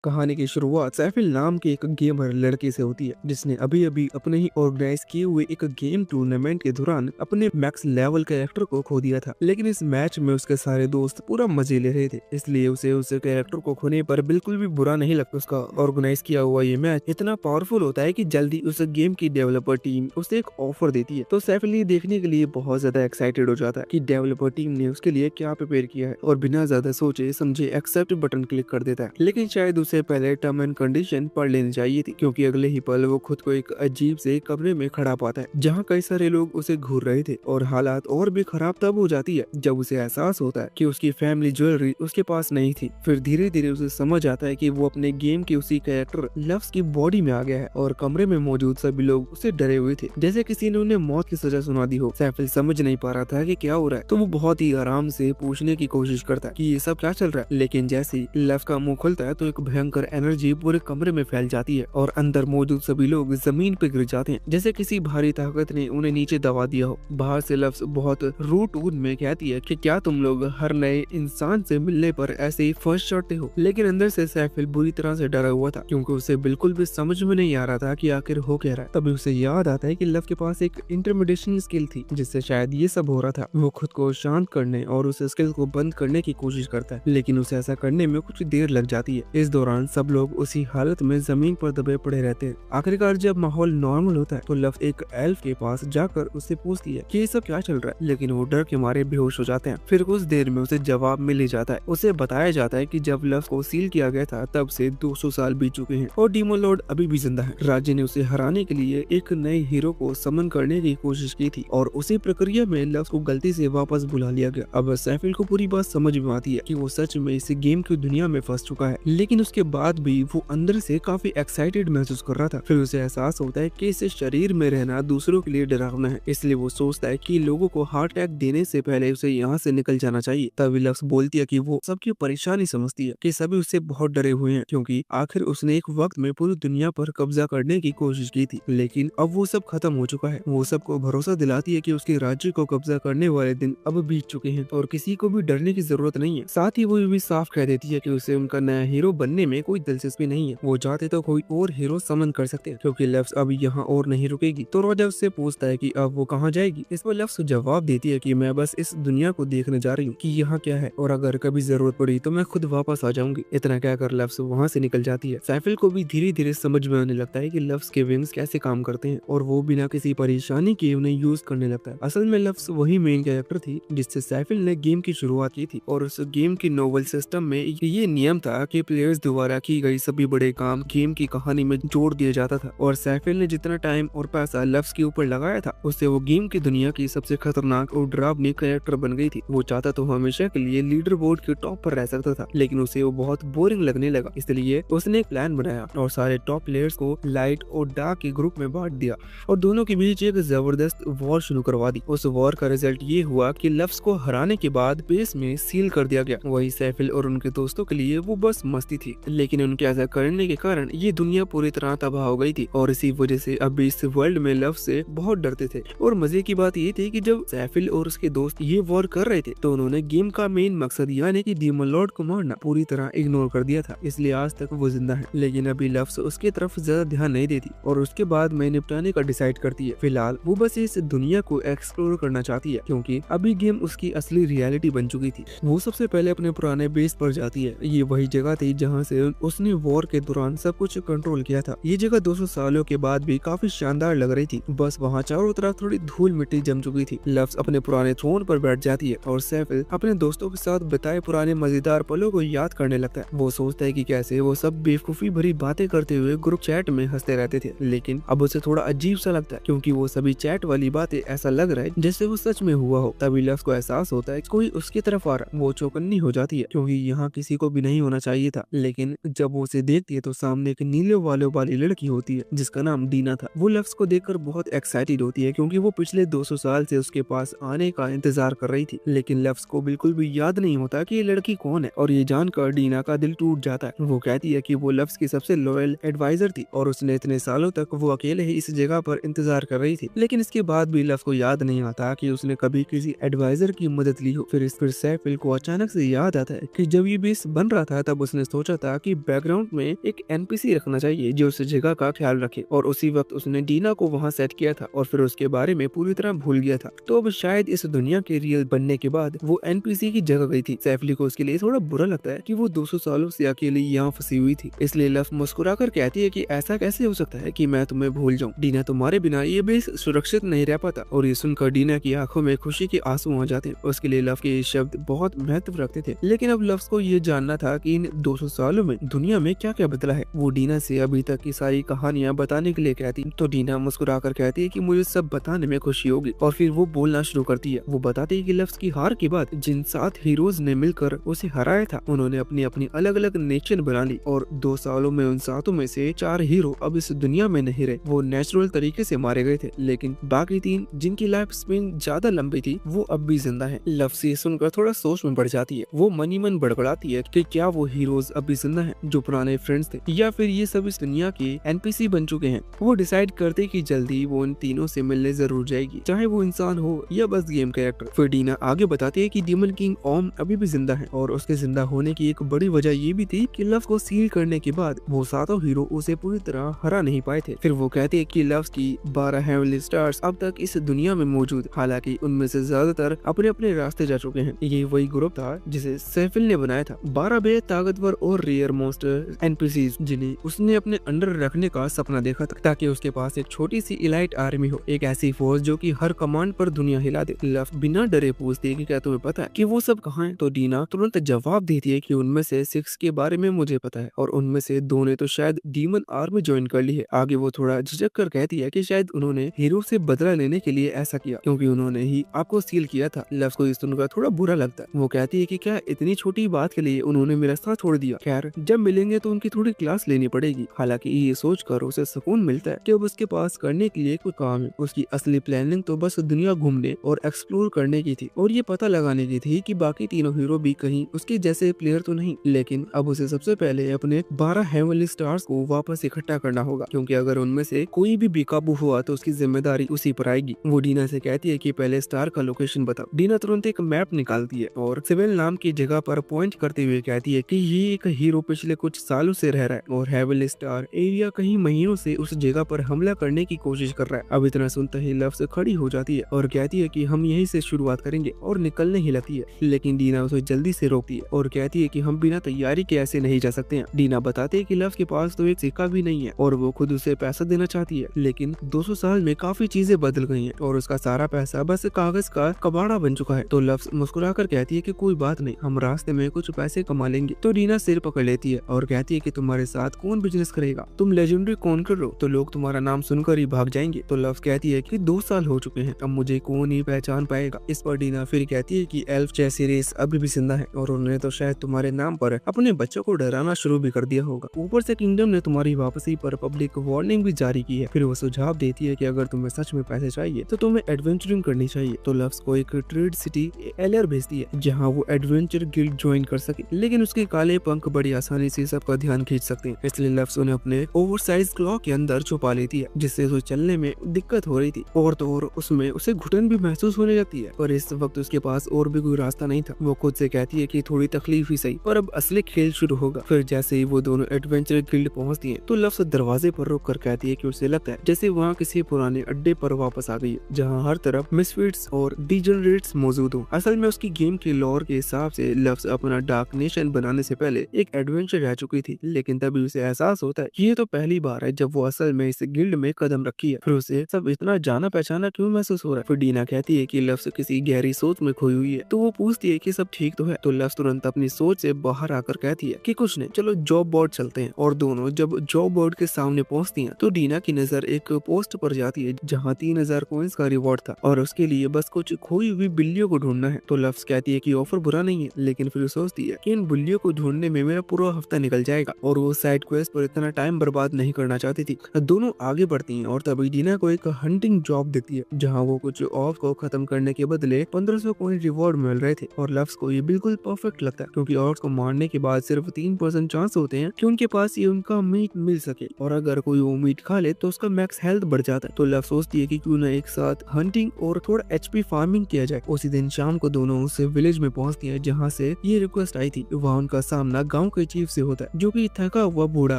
कहानी की शुरुआत सैफिल नाम के एक गेमर लड़के से होती है जिसने अभी अभी अपने ही ऑर्गेनाइज किए हुए एक गेम टूर्नामेंट के दौरान अपने मैक्स लेवल कैरेक्टर को खो दिया था। लेकिन इस मैच में उसके सारे दोस्त पूरा मजे ले रहे थे, इसलिए उसे उस कैरेक्टर को खोने पर बिल्कुल भी बुरा नहीं लगता। उसका ऑर्गेनाइज किया हुआ ये मैच इतना पावरफुल होता है कि जल्दी उस गेम की डेवलपर टीम उसे एक ऑफर देती है। तो सैफिल ये देखने के लिए बहुत ज्यादा एक्साइटेड हो जाता है कि डेवलपर टीम ने उसके लिए क्या प्रिपेयर किया है और बिना ज्यादा सोचे समझे एक्सेप्ट बटन क्लिक कर देता है। लेकिन शायद उसे पहले टर्म एंड कंडीशन पढ़ लेनी चाहिए थी, क्योंकि अगले ही पल वो खुद को एक अजीब से कमरे में खड़ा पाता है जहाँ कई सारे लोग उसे घूर रहे थे। और हालात और भी खराब तब हो जाती है जब उसे एहसास होता है कि उसकी फैमिली ज्वेलरी उसके पास नहीं थी। फिर धीरे धीरे उसे समझ आता है कि वो अपने गेम के उसी कैरेक्टर लव्स की बॉडी में आ गया है और कमरे में मौजूद सभी लोग उसे डरे हुए थे, जैसे किसी ने उन्हें मौत की सजा सुना दी हो। सैफिल समझ नहीं पा रहा था कि क्या हो रहा है, तो वो बहुत ही आराम से पूछने की कोशिश करता है कि ये सब क्या चल रहा है। लेकिन जैसे ही लव का मुंह खुलता है तो एक भयंकर एनर्जी पूरे कमरे में फैल जाती है और अंदर मौजूद सभी लोग जमीन पे गिर जाते हैं, जैसे किसी भारी ताकत ने उन्हें नीचे दबा दिया हो। बाहर से लव्स बहुत रूट टून में कहती है कि क्या तुम लोग हर नए इंसान से मिलने पर ऐसे ही फर्स्ट चढ़ते हो। लेकिन अंदर से सैफिल बुरी तरह से डरा हुआ था, क्योंकि उसे बिल्कुल भी समझ में नहीं आ रहा था कि आखिर हो क्या रहा है। तभी उसे याद आता है कि लव के पास एक इंटरमिडिएशन स्किल थी जिससे शायद ये सब हो रहा था। वो खुद को शांत करने और उस स्किल को बंद करने की कोशिश करता है, लेकिन उसे ऐसा करने में कुछ देर लग जाती है। इस दौरान सब लोग उसी हालत में जमीन पर दबे पड़े रहते हैं। आखिरकार जब माहौल नॉर्मल होता है तो लव एक एल्फ के पास जाकर उससे पूछती है कि ये सब क्या चल रहा है, लेकिन वो डर के मारे बेहोश हो जाते हैं। फिर कुछ देर में उसे जवाब मिल ही जाता है। उसे बताया जाता है कि जब लव को सील किया गया था तब से 200 साल बीत चुके हैं और डीमन लॉर्ड अभी भी जिंदा है। राज्य ने उसे हराने के लिए एक नए हीरो को समन करने की कोशिश की थी और उसी प्रक्रिया में लव को गलती से वापस बुला लिया गया। अब सैफिल को पूरी बात समझ में आती है कि वो सच में इस गेम की दुनिया में फंस चुका है, लेकिन उसके बाद भी वो अंदर से काफी एक्साइटेड महसूस कर रहा था। फिर उसे एहसास होता है कि इस शरीर में रहना दूसरों के लिए डरावना है, इसलिए वो सोचता है कि लोगों को हार्ट अटैक देने से पहले उसे यहाँ से निकल जाना चाहिए। तभी लव्स बोलती है कि वो सबकी परेशानी समझती है कि सभी उससे बहुत डरे हुए हैं, क्योंकि आखिर उसने एक वक्त में पूरी दुनिया पर कब्जा करने की कोशिश की थी, लेकिन अब वो सब खत्म हो चुका है। वो सबको भरोसा दिलाती है कि उसके राज्य को कब्जा करने वाले दिन अब बीत चुके हैं और किसी को भी डरने की जरूरत नहीं है। साथ ही वो भी साफ कह देती है कि उसे उनका नया हीरो बनने में कोई दिलचस्पी नहीं है। वो चाहते तो कोई और हीरो समन कर सकते हैं, क्योंकि लव्स अब यहाँ और नहीं रुकेगी। तो रोजा उससे पूछता है कि अब वो कहाँ जाएगी। इस पर लव्स जवाब देती है कि मैं बस इस दुनिया को देखने जा रही हूँ कि यहाँ क्या है, और अगर कभी जरूरत पड़ी तो मैं खुद वापस आ जाऊंगी। इतना कहकर लव्स वहाँ से निकल जाती है। सैफिल को भी धीरे धीरे समझ में आने लगता है कि लव्स के विंग्स कैसे काम करते हैं और वो बिना किसी परेशानी के उन्हें यूज करने लगता है। असल में लव्स वही मेन कैरेक्टर थी जिससे सैफिल ने गेम की शुरुआत की थी, और उस गेम की नोवेल सिस्टम में ये नियम था कि प्लेयर्स द्वारा की गई सभी बड़े काम गेम की कहानी में जोड़ दिया जाता था। और सैफिल ने जितना टाइम और पैसा लव्स के ऊपर लगाया था उससे वो गेम की दुनिया की सबसे खतरनाक और डरावनी कैरेक्टर बन गई थी। वो चाहता तो हमेशा के लिए लीडर बोर्ड के टॉप पर रह सकता था, लेकिन उसे वो बहुत बोरिंग लगने लगा। इसलिए उसने एक प्लान बनाया और सारे टॉप प्लेयर्स को लाइट और डार्क के ग्रुप में बांट दिया और दोनों के बीच एक जबरदस्त वॉर शुरू करवा दी। उस वॉर का रिजल्ट ये हुआ कि लव्स को हराने के बाद बेस में सील कर दिया गया। वही सैफिल और उनके दोस्तों के लिए वो बस मस्ती थी, लेकिन उनके ऐसा करने के कारण ये दुनिया पूरी तरह तबाह हो गई थी और इसी वजह से अब इस वर्ल्ड में लव से बहुत डरते थे। और मजे की बात ये थी कि जब सैफिल और उसके दोस्त ये वॉर कर रहे थे तो उन्होंने गेम का मेन मकसद यानी कि डीमन लॉर्ड को मारना पूरी तरह इग्नोर कर दिया था, इसलिए आज तक वो जिंदा है। लेकिन अभी लव्स उसके तरफ ज्यादा ध्यान नहीं देती और उसके बाद में निपटाने का डिसाइड करती है। फिलहाल वो बस इस दुनिया को एक्सप्लोर करना चाहती है, क्योंकि अभी गेम उसकी असली रियलिटी बन चुकी थी। वो सबसे पहले अपने पुराने बेस पर जाती है। ये वही जगह थी जहाँ से उसने वॉर के दौरान सब कुछ कंट्रोल किया था। ये जगह 200 सालों के बाद भी काफी शानदार लग रही थी, बस वहाँ चारों तरफ थोड़ी धूल मिट्टी जम चुकी थी। लव्स अपने पुराने थ्रोन पर बैठ जाती है और सैफिल अपने दोस्तों के साथ बिताए पुराने मजेदार पलों को याद करने लगता है। वो सोचता है कि कैसे वो सब बेवकूफी भरी बातें करते हुए ग्रुप चैट में हंसते रहते थे, लेकिन अब उसे थोड़ा अजीब सा लगता है, क्योंकि वो सभी चैट वाली बातें ऐसा लग रहा है जैसे वो सच में हुआ हो। तभी लव्स को एहसास होता है कोई उसकी तरफ आ रहा। वो चौकन्नी हो जाती है, क्योंकि यहाँ किसी को भी नहीं होना चाहिए था, लेकिन जब वो उसे देखती है तो सामने एक नीले वालों वाली लड़की होती है जिसका नाम दीना था। वो लव्स को देखकर बहुत एक्साइटेड होती है, क्योंकि वो पिछले 200 साल से उसके पास आने का इंतजार कर रही थी, लेकिन लव्स को बिल्कुल भी याद नहीं होता कि ये लड़की कौन है। और ये जानकर दीना का दिल टूट जाता है। वो कहती है कि वो लव्स की सबसे लॉयल एडवाइजर थी और उसने इतने सालों तक वो अकेले ही इस जगह पर इंतजार कर रही थी, लेकिन इसके बाद भी लव्स को याद नहीं आता कि उसने कभी किसी एडवाइजर की मदद ली हो। फिर सैफिल को अचानक से याद आता है कि जब ये बेस बन रहा था तब उसने सोचा था था कि बैकग्राउंड में एक एनपीसी रखना चाहिए जो उस जगह का ख्याल रखे, और उसी वक्त उसने डीना को वहाँ सेट किया था और फिर उसके बारे में पूरी तरह भूल गया था। तो अब शायद इस दुनिया के रियल बनने के बाद वो एनपीसी की जगह गई थी। सैफ अली को उसके लिए थोड़ा बुरा लगता है कि वो 200 सालों से अकेली यहाँ फंसी हुई थी, इसलिए लव मुस्कुराकर कहती है कि ऐसा कैसे हो सकता है कि मैं तुम्हें भूल जाऊं। डीना तुम्हारे बिना ये बेस सुरक्षित नहीं रह पाता, और ये सुनकर डीना की आंखों में खुशी के आंसू आ जाते हैं। उसके लिए लव के ये शब्द बहुत महत्व रखते थे, लेकिन अब लव को ये जानना था कि इन 200 सालों में दुनिया में क्या क्या बदला है। वो डीना से अभी तक की सारी कहानियां बताने के लिए कहती, तो डीना मुस्कुराकर कहती है कि मुझे सब बताने में खुशी होगी, और फिर वो बोलना शुरू करती है। वो बताती है कि लव की हार के बाद जिन 7 हीरोज ने मिलकर उसे हराया था, उन्होंने अपनी अपनी अलग अलग नेशन बना ली, और 2 सालों में उन 7 में से 4 हीरो अब इस दुनिया में नहीं रहे। वो नेचुरल तरीके से मारे गए थे, लेकिन बाकी 3 जिनकी लाइफ स्पेन ज्यादा लंबी थी वो अब भी जिंदा हैं। लव से सुनकर थोड़ा सोच में पड़ जाती है। वो मन ही मन बड़बड़ाती है कि क्या वो हीरोज अब भी जिंदा हैं जो पुराने फ्रेंड्स थे, या फिर ये सब इस दुनिया के एनपीसी बन चुके हैं। वो डिसाइड करते कि जल्दी वो उन तीनों से मिलने जरूर जाएगी, चाहे वो इंसान हो या बस गेम कैरेक्टर। फिर डीना आगे बताती है कि डीमन किंग ओम अभी भी जिंदा है, और उसके जिंदा होने की एक बड़ी वजह ये भी थी कि लव को सील करने के बाद वो 7 हीरो उसे पूरी तरह हरा नहीं पाए थे। फिर वो कहते हैं कि लव की 12 हेवनली स्टार्स अब तक इस दुनिया में मौजूद, हालांकि उनमें से ज्यादातर अपने अपने रास्ते जा चुके हैं। ये वही ग्रुप था जिसे सैफिल ने बनाया था। 12 बेहद ताकतवर और रेयर मॉन्स्टर एनपीसीज जिन्हें उसने अपने अंडर रखने का सपना देखा था, ताकि उसके पास एक छोटी सी इलाइट आर्मी हो, एक ऐसी फोर्स जो कि हर कमांड पर दुनिया हिला दे। लव बिना डरे पूछती है कि क्या तुम्हें पता है कि वो सब कहाँ हैं? तो डीना तुरंत जवाब देती है कि उनमें से 6 के बारे में मुझे पता है, और उनमें से 2 ने तो शायद डीमन आर्मी ज्वाइन कर ली है। आगे वो थोड़ा झिझक कर कहती है कि शायद उन्होंने हीरो से बदला लेने के लिए ऐसा किया, क्योंकि उन्होंने ही आपको सील किया था। लव को इस सुनकर थोड़ा बुरा लगता है। वो कहती है कि क्या इतनी छोटी बात के लिए उन्होंने मेरा साथ छोड़ दिया? खैर, जब मिलेंगे तो उनकी थोड़ी क्लास लेनी पड़ेगी। हालांकि ये सोचकर उसे सुकून मिलता है कि अब उसके पास करने के लिए कुछ काम है। उसकी असली प्लानिंग तो बस दुनिया घूमने और एक्सप्लोर करने की थी, और ये पता लगाने की थी कि बाकी तीनों हीरो भी कहीं उसके जैसे प्लेयर तो नहीं। लेकिन अब उसे सबसे पहले अपने 12 हेवनली स्टार्स को वापस इकट्ठा करना होगा, क्योंकि अगर उनमें से कोई भी बेकाबू हुआ तो उसकी जिम्मेदारी उसी पर आएगी। वो डीना से कहती है कि पहले स्टार का लोकेशन बताओ। डीना तुरंत एक मैप निकालती है और सिविल नाम की जगह पर पॉइंट करते हुए कहती है कि ये एक हीरो पिछले कुछ सालों से रह रहा है, और हेवनली स्टार एरिया कहीं महीनों से उस जगह पर हमला करने की कोशिश कर रहा है। अब इतना सुनते ही लव से खड़ी हो जाती है और कहती है कि हम यहीं से शुरुआत करेंगे, और निकलने ही लगती है। लेकिन डीना उसे जल्दी से रोकती है और कहती है कि हम बिना तैयारी के ऐसे नहीं जा सकते हैं। डीना बताते है कि लव के पास तो एक सिक्का भी नहीं है, और वो खुद उसे पैसा देना चाहती है, लेकिन 200 साल में काफी चीजें बदल गई हैं, और उसका सारा पैसा बस कागज का कबाड़ा बन चुका है। तो लव मुस्कुराकर कहती है कि कोई बात नहीं, हम रास्ते में कुछ पैसे कमा लेंगे। तो डीना सिर पकड़ लेती है और कहती है कि तुम्हारे साथ कौन बिजनेस करेगा? तुम लेजेंडरी कौन कर लो, तो लोग तुम्हारा नाम सुनकर ही भाग जाएंगे। तो लव कहती है कि 2 साल हो चुके हैं, अब मुझे कौन ही पहचान पाएगा। इस पर डीना फिर कहती है कि एल्फ जैसी रेस अभी भी जिंदा है, और उन्होंने तो शायद तुम्हारे नाम पर अपने बच्चों को डराना शुरू भी कर दिया होगा। ऊपर से किंगडम ने तुम्हारी वापसी पर पब्लिक वार्निंग भी जारी की है। फिर वो सुझाव देती है कि अगर तुम्हें सच में पैसे चाहिए तो तुम्हें एडवेंचरिंग करनी चाहिए। तो लव्स को एक ट्रेड सिटी एलर भेजती है, जहाँ वो एडवेंचर गिल्ड ज्वाइन कर सके, लेकिन उसके काले पंख बड़ी आसानी से सबका ध्यान खींच सकते हैं। इसलिए लव्स उन्हें अपने ओवरसाइज क्लॉ के अंदर छुपा लेती है, जिससे उसे चलने में दिक्कत हो रही थी, और तो और उसमें उसे घुटन भी महसूस होने लगती है। पर इस वक्त उसके पास और भी कोई रास्ता नहीं था। वो खुद से कहती है कि थोड़ी तकलीफ ही सही, पर अब असली खेल शुरू होगा। फिर जैसे ही वो दोनों एडवेंचर गिल्ड पहुंचती हैं, तो लव्स दरवाजे पर रुक कर कहती है कि उसे लगता है जैसे वहाँ किसी पुराने अड्डे पर वापस आ गई है, जहाँ हर तरफ मिसफिट्स और डिजनरेट्स मौजूद हो। असल में उसकी गेम के लॉर के हिसाब से लव्स अपना डार्क नेशन बनाने से पहले एक एडवेंचर रह चुकी थी, लेकिन तभी उसे एहसास होता है कि ये तो पहली बार है जब वो असल में इस गिल्ड में कदम रखी है। फिर उसे सब इतना जाना पहचाना क्यों महसूस हो रहा है। फिर डीना कहती है कि लव्स किसी गहरी सोच में खोई हुई है, तो वो पूछती है कि सब ठीक तो है। तो लव्स तुरंत अपनी सोच से बाहर आकर कहती है कि कुछ नहीं, चलो जॉब बोर्ड चलते हैं। और दोनों जब जॉब बोर्ड के सामने पहुंचती हैं, तो डीना की नजर एक पोस्ट पर जाती है जहां 3000 कॉइंस का रिवॉर्ड था, और उसके लिए बस कुछ खोई हुई बिल्लियों को ढूंढना है। तो लव्स कहती है कि ऑफर बुरा नहीं है, लेकिन फिर सोचती है कि इन बिल्लियों को ढूंढने में मेरा पूरा हफ्ता निकल जाएगा, और वो साइड क्वेस्ट पर इतना टाइम बर्बाद नहीं करना चाहती थी। दोनों आगे बढ़ती हैं, और तभी डीना को एक हंटिंग जॉब दिखती है, जहाँ वो कुछ ऑफ को खत्म करने के बदले 1500 कॉइन रिवॉर्ड मिल रहे थे। और लव्स को ये बिल्कुल परफेक्ट लगता है, क्योंकि ऑर्क्स को मारने के बाद सिर्फ 3% चांस होते हैं कि उनके पास ये उनका मीट मिल सके, और अगर कोई वो मीट खा ले तो उसका मैक्स हेल्थ बढ़ जाता है। तो लव सोचती है कि क्यों ना एक साथ हंटिंग और थोड़ा एचपी फार्मिंग किया जाए। उसी दिन शाम को दोनों उस विलेज में पहुंचती हैं जहां से ये रिक्वेस्ट आई थी। वहाँ उनका सामना गांव के चीफ से होता है, जो कि थका हुआ बूढ़ा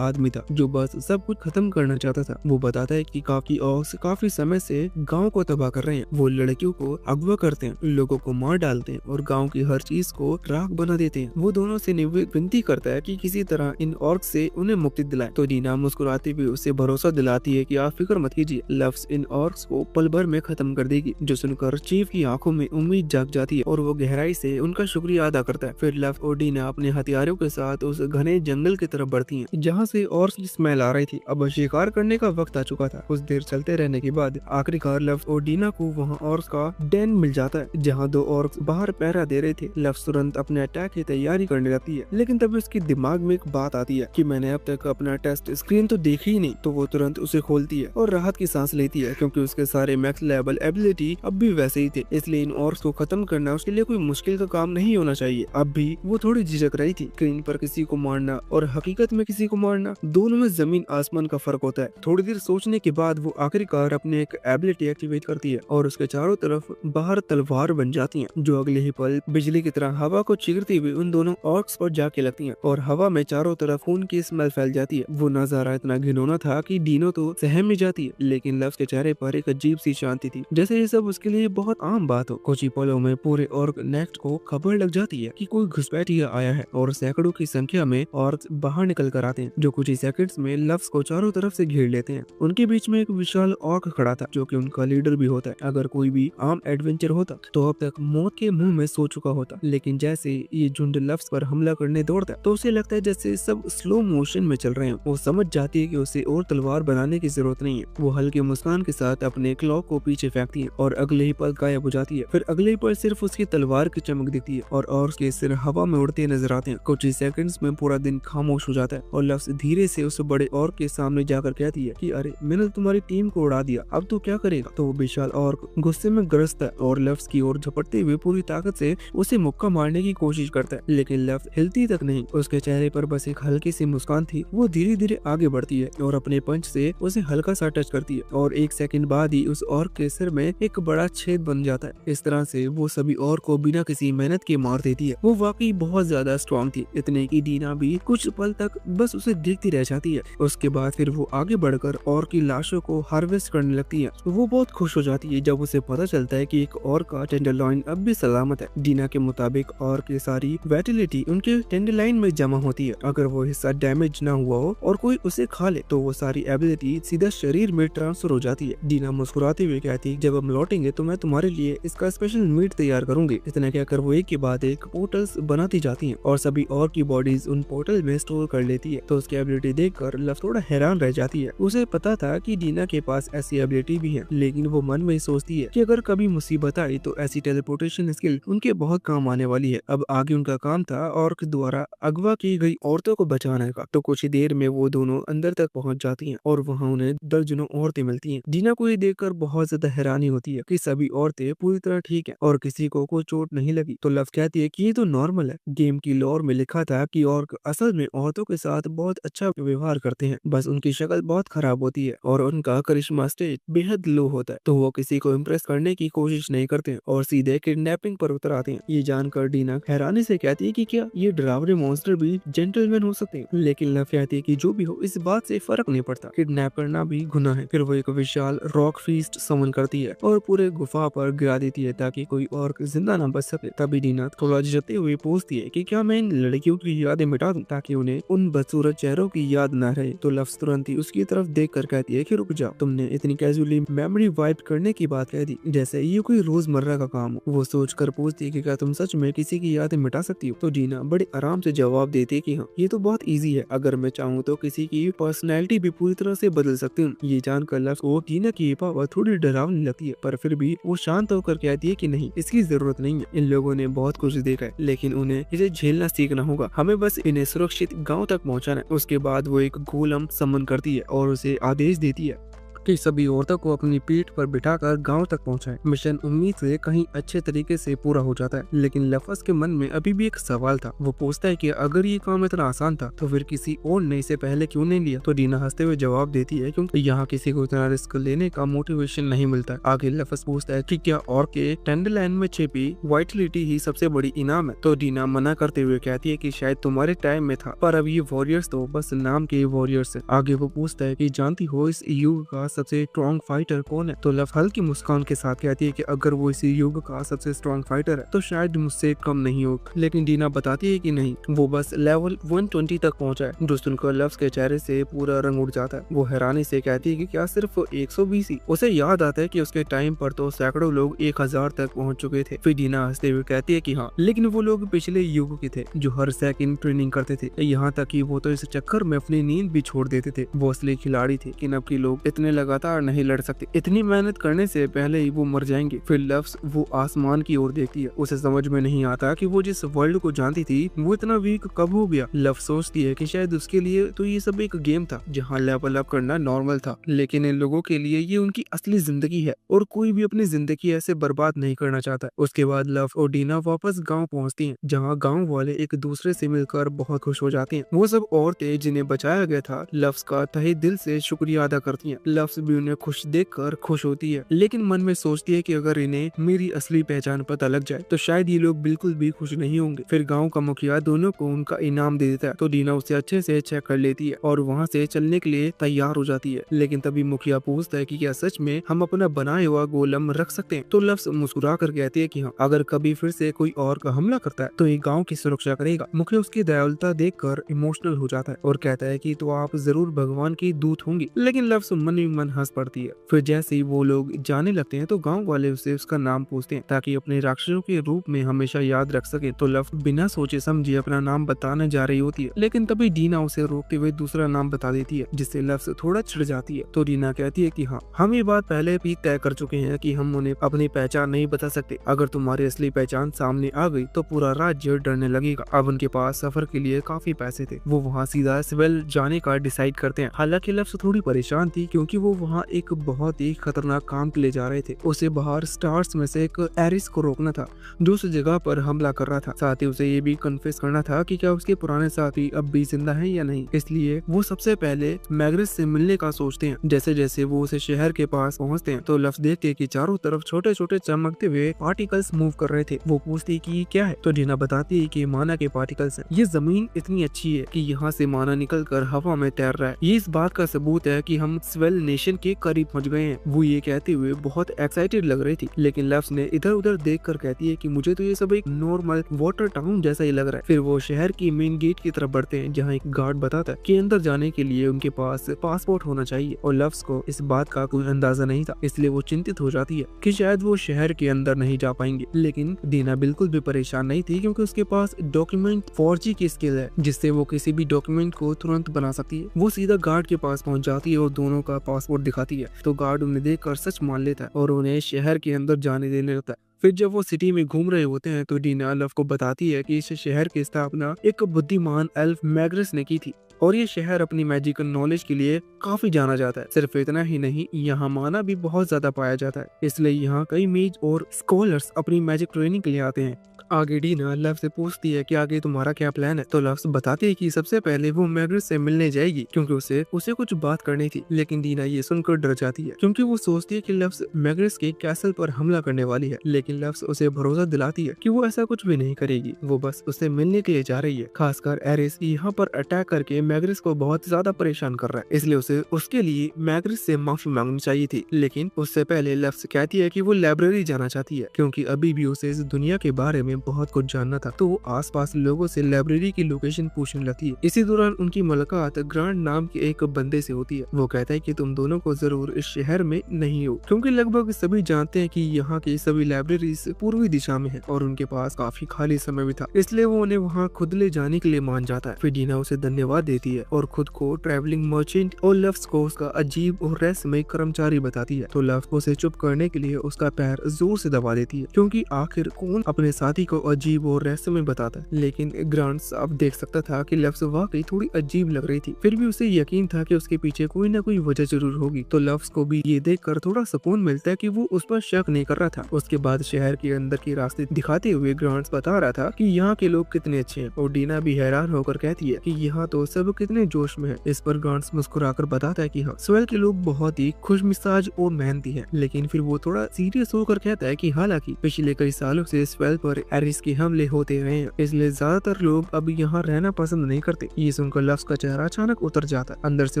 आदमी था जो बस सब कुछ खत्म करना चाहता था। वो बताता है कि काफी ऑर्क्स काफी समय से गांव को तबाह कर रहे हैं। वो लड़कियों को अगवा करते हैं, लोगों को मार डालते हैं और गांव की हर चीज को राख बना देते हैं। वो दोनों से विनती करता है कि किसी तरह इन ऑर्क्स से उन्हें मुक्ति दिलाए। तो डीना मुस्कुराते हुए उसे भरोसा दिलाती है कि आप फिक्र मत कीजिए, लफ्ज इन ऑर्क्स को पल भर में खत्म कर देगी। जो सुनकर चीफ की आंखों में उम्मीद जाग जाती है और वो गहराई से उनका शुक्रिया अदा करता है। फिर लव और डीना अपने हथियारों के साथ उस घने जंगल की तरफ बढ़ती हैं, जहाँ से ऑर्क्स की स्मेल आ रही थी। अब शिकार करने का वक्त आ चुका था। कुछ देर चलते रहने के बाद आखिरकार लव और डीना को वहाँ ऑर्क्स का डेन मिल जाता है, जहाँ दो ऑर्क्स बाहर पहरा दे रहे थे। लव तुरंत अपने अटैक की तैयारी करने लगती है, लेकिन तभी उसके दिमाग में एक बात आती है कि मैंने अब तक अपना टेस्ट स्क्रीन तो देखी ही नहीं। तो वो तुरंत उसे खोलती है और राहत की सांस लेती है, क्योंकि उसके सारे मैक्स लेवल एबिलिटी अब भी वैसे ही थे। इसलिए इन ऑर्क्स को खत्म करना उसके लिए कोई मुश्किल का काम नहीं होना चाहिए। अब भी वो थोड़ी झिझक रही थी। स्क्रीन पर किसी को मारना और हकीकत में किसी को मारना, दोनों में जमीन आसमान का फर्क होता है। थोड़ी देर सोचने के बाद वो आखिरकार अपने एक एबिलिटी एक्टिवेट करती है और उसके चारों तरफ बाहर तलवार बन जाती हैं, जो अगले ही पल बिजली की तरह हवा को चीरती हुई उन दोनों ऑर्क्स पर जाके लगती हैं और हवा में चारों तरफ खून की स्मेल फैल जाती है। वो नजारा इतना घिनौना था कि डीनो तो सहम ही जाती है, लेकिन लव के चेहरे पर एक अजीब सी शांति थी, जैसे ये सब उसके लिए बहुत आम बात हो। कुछ ही पलों में पूरे ऑर्क नेस्ट को खबर लग जाती है कि कोई घुसपैठिया आया है और सैकड़ों की संख्या में ऑर्क्स बाहर निकल कर आते हैं, जो कुछ ही सेकंड्स में लव्स को चारों तरफ से घेर लेते हैं। उनके बीच में एक विशाल ऑर्क खड़ा था, जो कि उनका लीडर भी होता है। अगर कोई भी आम एडवेंचर होता तो अब तक मौत के मुंह में सो चुका होता, लेकिन जैसे ये झुंड लव्स पर हमला करने दौड़ता है तो उसे लगता है जैसे सब स्लो मोशन में चल रहे हैं। वो समझ जाती है कि उसे और तलवार बनाने की जरूरत नहीं है। वो हल्के मुस्कान के साथ अपने क्लॉक को पीछे फेंकती है और अगले ही पल गायब हो जाती है। फिर अगले ही पल सिर्फ उसकी तलवार की चमक दिखती है और उसके सिर हवा में उड़ते नजर आते हैं। कुछ ही सेकंड्स में पूरा दिन खामोश हो जाता है और लव्स धीरे से उस बड़े ऑर्क के सामने जाकर कहती है कि अरे मैंने तुम्हारी टीम को उड़ा दिया, अब तू क्या करेगा। तो वो विशाल ऑर्क गुस्से में ग्रस्त है और लव्स की ओर झपटते हुए पूरी ताकत से उसे मुक्का मारने की कोशिश करता है, लेकिन लव्स हिलती तक नहीं। उसके चेहरे पर बस एक हल्की सी मुस्कान थी। वो धीरे धीरे आगे बढ़ती है और अपने पंच से उसे हल्का सा टच करती है और एक सेकंड बाद ही उस ऑर्क के सिर में एक बड़ा छेद बन जाता है। इस तरह से वो सभी ऑर्क को बिना किसी मेहनत के मार देती है। वो वाकई बहुत ज्यादा स्ट्रॉन्ग थी, इतने की डीना भी कुछ पल तक बस उसे देखती रह जाती है। उसके बाद फिर वो आगे बढ़कर ऑर्क की लाशों को हार्वेस्ट करने लगती है। वो बहुत खुश हो जाती है जब उसे पता चलता है कि एक ऑर्क का टेंडरलॉइन अब भी सलामत है। डीना के मुताबिक ऑर्क की सारी वाइटलिटी उनके टेंडरलाइन में जमा होती है। अगर वो हिस्सा डैमेज ना हुआ हो और कोई उसे खा ले तो वो सारी एबिलिटी सीधा शरीर में ट्रांसफर हो जाती है। डीना मुस्कुराते हुए कहती है जब हम लौटेंगे तो मैं तुम्हारे लिए इसका स्पेशल मीट तैयार करूंगी। इतना कहकर वो एक के बाद एक पोर्टल्स बनाती जाती हैं और सभी और की बॉडीज उन पोर्टल में स्टोर कर लेती है। तो उसकी एबिलिटी देखकर लव थोड़ा हैरान रह जाती है। उसे पता था कि डीना के पास ऐसी एबिलिटी भी है, लेकिन वो मन में सोचती है कि अगर कभी मुसीबत आई तो ऐसी टेलीपोर्टेशन स्किल उनके बहुत काम आने वाली है। अब आगे उनका काम था ऑर्क द्वारा अगवा की गई औरतों को बचाने का। तो कुछ ही देर में वो दोनों अंदर तक पहुंच जाती हैं और वहां उन्हें दर्जनों औरतें मिलती हैं। डीना को ये देखकर बहुत ज्यादा हैरानी होती है कि सभी औरतें पूरी तरह ठीक हैं और किसी को कोई चोट नहीं लगी। तो लव कहती है कि ये तो नॉर्मल है, गेम की लॉर में लिखा था कि ऑर्क असल में औरतों के साथ बहुत अच्छा व्यवहार करते हैं, बस उनकी शक्ल बहुत खराब होती है और उनका करिश्मा स्टेज बेहद लो होता है। तो वो किसी को इम्प्रेस करने की कोशिश नहीं करते और सीधे किडनैपिंग पर उतर आते हैं। ये जानकर डीना हैरानी से कहती है कि क्या ये डरावने मॉन्स्टर भी जेंटलमैन हो सकते हैं, लेकिन लव कहती है कि जो भी हो इस बात से फर्क नहीं पड़ता, किडनैप करना भी गुनाह है। फिर वो एक विशाल रॉक फीस्ट समन करती है और पूरे गुफा पर गिरा देती है ताकि कोई और जिंदा ना बच सके। तभी डीना थोड़ा झिझकते हुए पूछती है कि क्या मैं इन लड़कियों की यादें मिटा दूं ताकि उन्हें उन बदसूरत चेहरों की याद न रहे। तो लव तुरंत ही उसकी तरफ देख कर कहती है कि रुक जाओ, तुमने इतनी कैजुअली मेमोरी वाइप करने की बात कह दी जैसे ये कोई रोजमर्रा का काम हो। वो सोच कर पूछती है कि क्या तुम सच में किसी की यादें मिटा सकती हो। तो डीना बड़े आराम से जवाब देती है कि हाँ, ये तो बहुत ईजी है, अगर मैं चाहूँ तो किसी की पर्सनैलिटी भी पूरी तरह से बदल सकती हूँ। ये जानकर लव को डीना की ये पावर थोड़ी डरावनी लगती है, पर फिर भी वो शांत होकर कहती है कि नहीं, इसकी जरूरत नहीं है। इन लोगों ने बहुत कुछ देखा है, लेकिन उन्हें इसे झेलना सीखना होगा। हमें बस इन्हें सुरक्षित गांव तक पहुंचाना है। उसके बाद वो एक गोलम समन करती है और उसे आदेश देती है कि सभी औरतों को अपनी पीठ पर बिठाकर गांव तक पहुंचाए। मिशन उम्मीद से कहीं अच्छे तरीके से पूरा हो जाता है, लेकिन लफज के मन में अभी भी एक सवाल था। वो पूछता है कि अगर ये काम इतना आसान था तो फिर किसी और ने इसे पहले क्यों नहीं लिया। तो डीना हंसते हुए जवाब देती है क्योंकि यहाँ किसी को इतना रिस्क लेने का मोटिवेशन नहीं मिलता। आगे लफज पूछता है कि क्या और के टेंडरलैंड में छिपी वाइटलिटी ही सबसे बड़ी इनाम है। तो डीना मना करते हुए कहती है कि शायद तुम्हारे टाइम में था, पर अब ये वॉरियर्स तो बस नाम के वॉरियर्स है। आगे वो पूछता है कि जानती हो इस युग का सबसे स्ट्रॉन्ग फाइटर कौन है। तो लव हल्की मुस्कान के साथ कहती है कि अगर वो इस युग का सबसे स्ट्रॉन्ग फाइटर है तो शायद मुझसे कम नहीं होगा। लेकिन डीना बताती है कि नहीं, वो बस लेवल 120 तक पहुंचा है। जो सुनकर लव्स के चेहरे से पूरा रंग उड़ जाता है। वो हैरानी से कहती है कि क्या सिर्फ 120 ही। उसे याद आता है कि उसके टाइम पर तो सैकड़ों लोग 1000 तक पहुंच चुके थे। फिर डीना हंसते हुए कहती है कि हाँ, लेकिन वो लोग पिछले युग के थे जो हर सेकंड ट्रेनिंग करते थे, यहाँ तक कि वो तो इस चक्कर में अपनी नींद भी छोड़ देते थे। वो असली खिलाड़ी थे, लेकिन अब के लोग इतने लगातार नहीं लड़ सकते। इतनी मेहनत करने से पहले ही वो मर जाएंगे। फिर लव्स वो आसमान की ओर देखती है। उसे समझ में नहीं आता कि वो जिस वर्ल्ड को जानती थी वो इतना वीक कब हो गया। लव सोचती है कि शायद उसके लिए तो ये सब एक गेम था जहाँ लेवल अप करना नॉर्मल था, लेकिन इन लोगों के लिए ये उनकी असली जिंदगी है और कोई भी अपनी जिंदगी ऐसे बर्बाद नहीं करना चाहता। उसके बाद लव और डीना वापस गाँव पहुँचती है, जहाँ गाँव वाले एक दूसरे से मिलकर बहुत खुश हो जाते हैं। वो सब औरतें जिन्हें बचाया गया था लव्स का तहे दिल से शुक्रिया अदा करती हैं। लव्स भी उन्हें खुश देखकर खुश होती है, लेकिन मन में सोचती है कि अगर इन्हें मेरी असली पहचान पता लग जाए तो शायद ये लोग बिल्कुल भी खुश नहीं होंगे। फिर गांव का मुखिया दोनों को उनका इनाम दे देता है, तो डीना उसे अच्छे से चेक कर लेती है और वहां से चलने के लिए तैयार हो जाती है। लेकिन तभी मुखिया पूछता है कि क्या सच में हम अपना बनाया हुआ गोलम रख सकते हैं। तो लव्स मुस्कुरा कर कहती है कि हाँ, अगर कभी फिर से कोई और का हमला करता है तो ये गाँव की सुरक्षा करेगा। मुखिया उसकी दयालुता देखकर इमोशनल हो जाता है और कहता है कि तो आप जरूर भगवान की दूत होंगी। लेकिन लव्स मन ही मन हंस पड़ती है। फिर जैसे ही वो लोग जाने लगते हैं तो गांव वाले उसे उसका नाम पूछते हैं ताकि अपने राक्षसों के रूप में हमेशा याद रख सके। तो लव बिना सोचे समझे अपना नाम बताने जा रही होती है, लेकिन तभी डीना उसे रोकते हुए दूसरा नाम बता देती है, जिससे लव थोड़ा छिड़ जाती है। तो डीना कहती है कि हाँ, हम ये बात पहले भी तय कर चुके हैं कि हम उन्हें अपनी पहचान नहीं बता सकते। अगर तुम्हारी असली पहचान सामने आ गई तो पूरा राज्य डरने लगेगा। अब उनके पास सफर के लिए काफी पैसे थे। वो वहाँ सीधा स्वेल जाने का डिसाइड करते हैं। हालांकि लव थोड़ी परेशान थी क्योंकि वो वहाँ एक बहुत ही खतरनाक काम के लिए जा रहे थे। उसे बाहर स्टार्स में से एक एरिस को रोकना था जो उस जगह पर हमला कर रहा था। साथ ही उसे ये भी कन्फेस करना था कि क्या उसके पुराने साथी अब भी जिंदा हैं या नहीं। इसलिए वो सबसे पहले मैग्रेस से मिलने का सोचते हैं। जैसे जैसे वो उसे शहर के पास पहुंचते हैं तो लव देखते हैं कि चारों तरफ छोटे छोटे चमकते हुए पार्टिकल्स मूव कर रहे थे। वो पूछती है कि क्या है, तो डीना बताती है कि माना के पार्टिकल्स हैं। ये जमीन इतनी अच्छी है कि यहाँ से माना निकल कर हवा में तैर रहा है। ये इस बात का सबूत है कि हम स्वेल नेशन के करीब पहुँच गए हैं। वो ये कहते हुए बहुत एक्साइटेड लग रही थी, लेकिन लव्स ने इधर उधर देखकर कहती है कि मुझे तो ये सब एक नॉर्मल वाटर टाउन जैसा ही लग रहा है। फिर वो शहर की मेन गेट की तरफ बढ़ते हैं, जहाँ एक गार्ड बताता है कि अंदर जाने के लिए उनके पास पासपोर्ट होना चाहिए और लव्स को इस बात का कोई अंदाजा नहीं था, इसलिए वो चिंतित हो जाती है कि शायद वो शहर के अंदर नहीं जा पाएंगे। लेकिन डीना बिल्कुल भी परेशान नहीं थी क्योंकि उसके पास डॉक्यूमेंट फॉर्जी की स्किल है, जिससे वो किसी भी डॉक्यूमेंट को तुरंत बना सकती है। वो सीधा गार्ड के पास पहुंच जाती है और दोनों का पासपोर्ट दिखाती है, तो गार्ड उन्हें देखकर सच मान लेता है और उन्हें शहर के अंदर जाने देने लगता है। फिर जब वो सिटी में घूम रहे होते हैं तो डीना लव को बताती है कि इस शहर की स्थापना एक बुद्धिमान एल्फ मैग्रेस ने की थी और ये शहर अपनी मैजिकल नॉलेज के लिए काफी जाना जाता है। सिर्फ इतना ही नहीं, यहाँ माना भी बहुत ज्यादा पाया जाता है, इसलिए यहाँ कई मेज और स्कॉलर्स अपनी मैजिक ट्रेनिंग के लिए आते हैं। आगे डीना लव से पूछती है कि आगे तुम्हारा क्या प्लान है। तो लव बताती है कि सबसे पहले वो मैग्रेस से मिलने जाएगी क्योंकि उसे कुछ बात करनी थी। लेकिन डीना ये सुनकर डर जाती है क्योंकि वो सोचती है कि लव्स मैग्रेस के कैसल पर हमला करने वाली है। लेकिन लव्स उसे भरोसा दिलाती है कि वो ऐसा कुछ भी नहीं करेगी, वो बस उससे मिलने के लिए जा रही है। खासकर एरिस यहाँ पर अटैक करके मैग्रेस को बहुत ज्यादा परेशान कर रहा है, इसलिए उसे उसके लिए मैग्रेस से माफी मांगनी चाहिए थी। लेकिन उससे पहले लव्स कहती है कि वो लाइब्रेरी जाना चाहती है क्योंकि अभी भी उसे इस दुनिया के बारे में बहुत कुछ जानना था। तो वो आसपास लोगों से लाइब्रेरी की लोकेशन पूछने लगती है। इसी दौरान उनकी मुलाकात ग्रांड नाम के एक बंदे से होती है। वो कहता है कि तुम दोनों को जरूर इस शहर में नहीं हो क्योंकि लगभग सभी जानते हैं कि यहाँ की सभी लाइब्रेरीज पूर्वी दिशा में है और उनके पास काफी खाली समय भी था, इसलिए वो उन्हें वहाँ खुद ले जाने के लिए मान जाता है। फिर डीना उसे धन्यवाद देती है और खुद को ट्रैवलिंग मर्चेंट और लफ्स को उसका अजीब और रहस्यमय कर्मचारी बताती है। तो लफ्स उसे चुप करने के लिए उसका पैर जोर से दबा देती है, क्योंकि आखिर कौन अपने साथी को अजीब और रहस्यमय बताता है। लेकिन ग्रांट साफ देख सकता था कि लफ्स वाकई थोड़ी अजीब लग रही थी, फिर भी उसे यकीन था कि उसके पीछे कोई ना कोई वजह जरूर होगी। तो लफ्स को भी ये देखकर थोड़ा सुकून मिलता है कि वो उस पर शक नहीं कर रहा था। उसके बाद शहर के अंदर के रास्ते दिखाते हुए ग्रांट्स बता रहा था कि यहाँ के लोग कितने अच्छे हैं, और डीना भी हैरान होकर कहती है कि यहाँ तो सब कितने जोश में है। इस पर ग्रांट्स मुस्कुराकर बताता है कि हाँ, स्वेल के लोग बहुत ही खुश मिजाज और मेहनती हैं। लेकिन फिर वो थोड़ा सीरियस होकर कहता है कि हालांकि पिछले कई सालों से स्वेल पर एरिस के हमले होते रहे हैं, इसलिए ज्यादातर लोग अब यहाँ रहना पसंद नहीं करते। ये सुनकर लफ्स का चेहरा अचानक उतर जाता है। अंदर से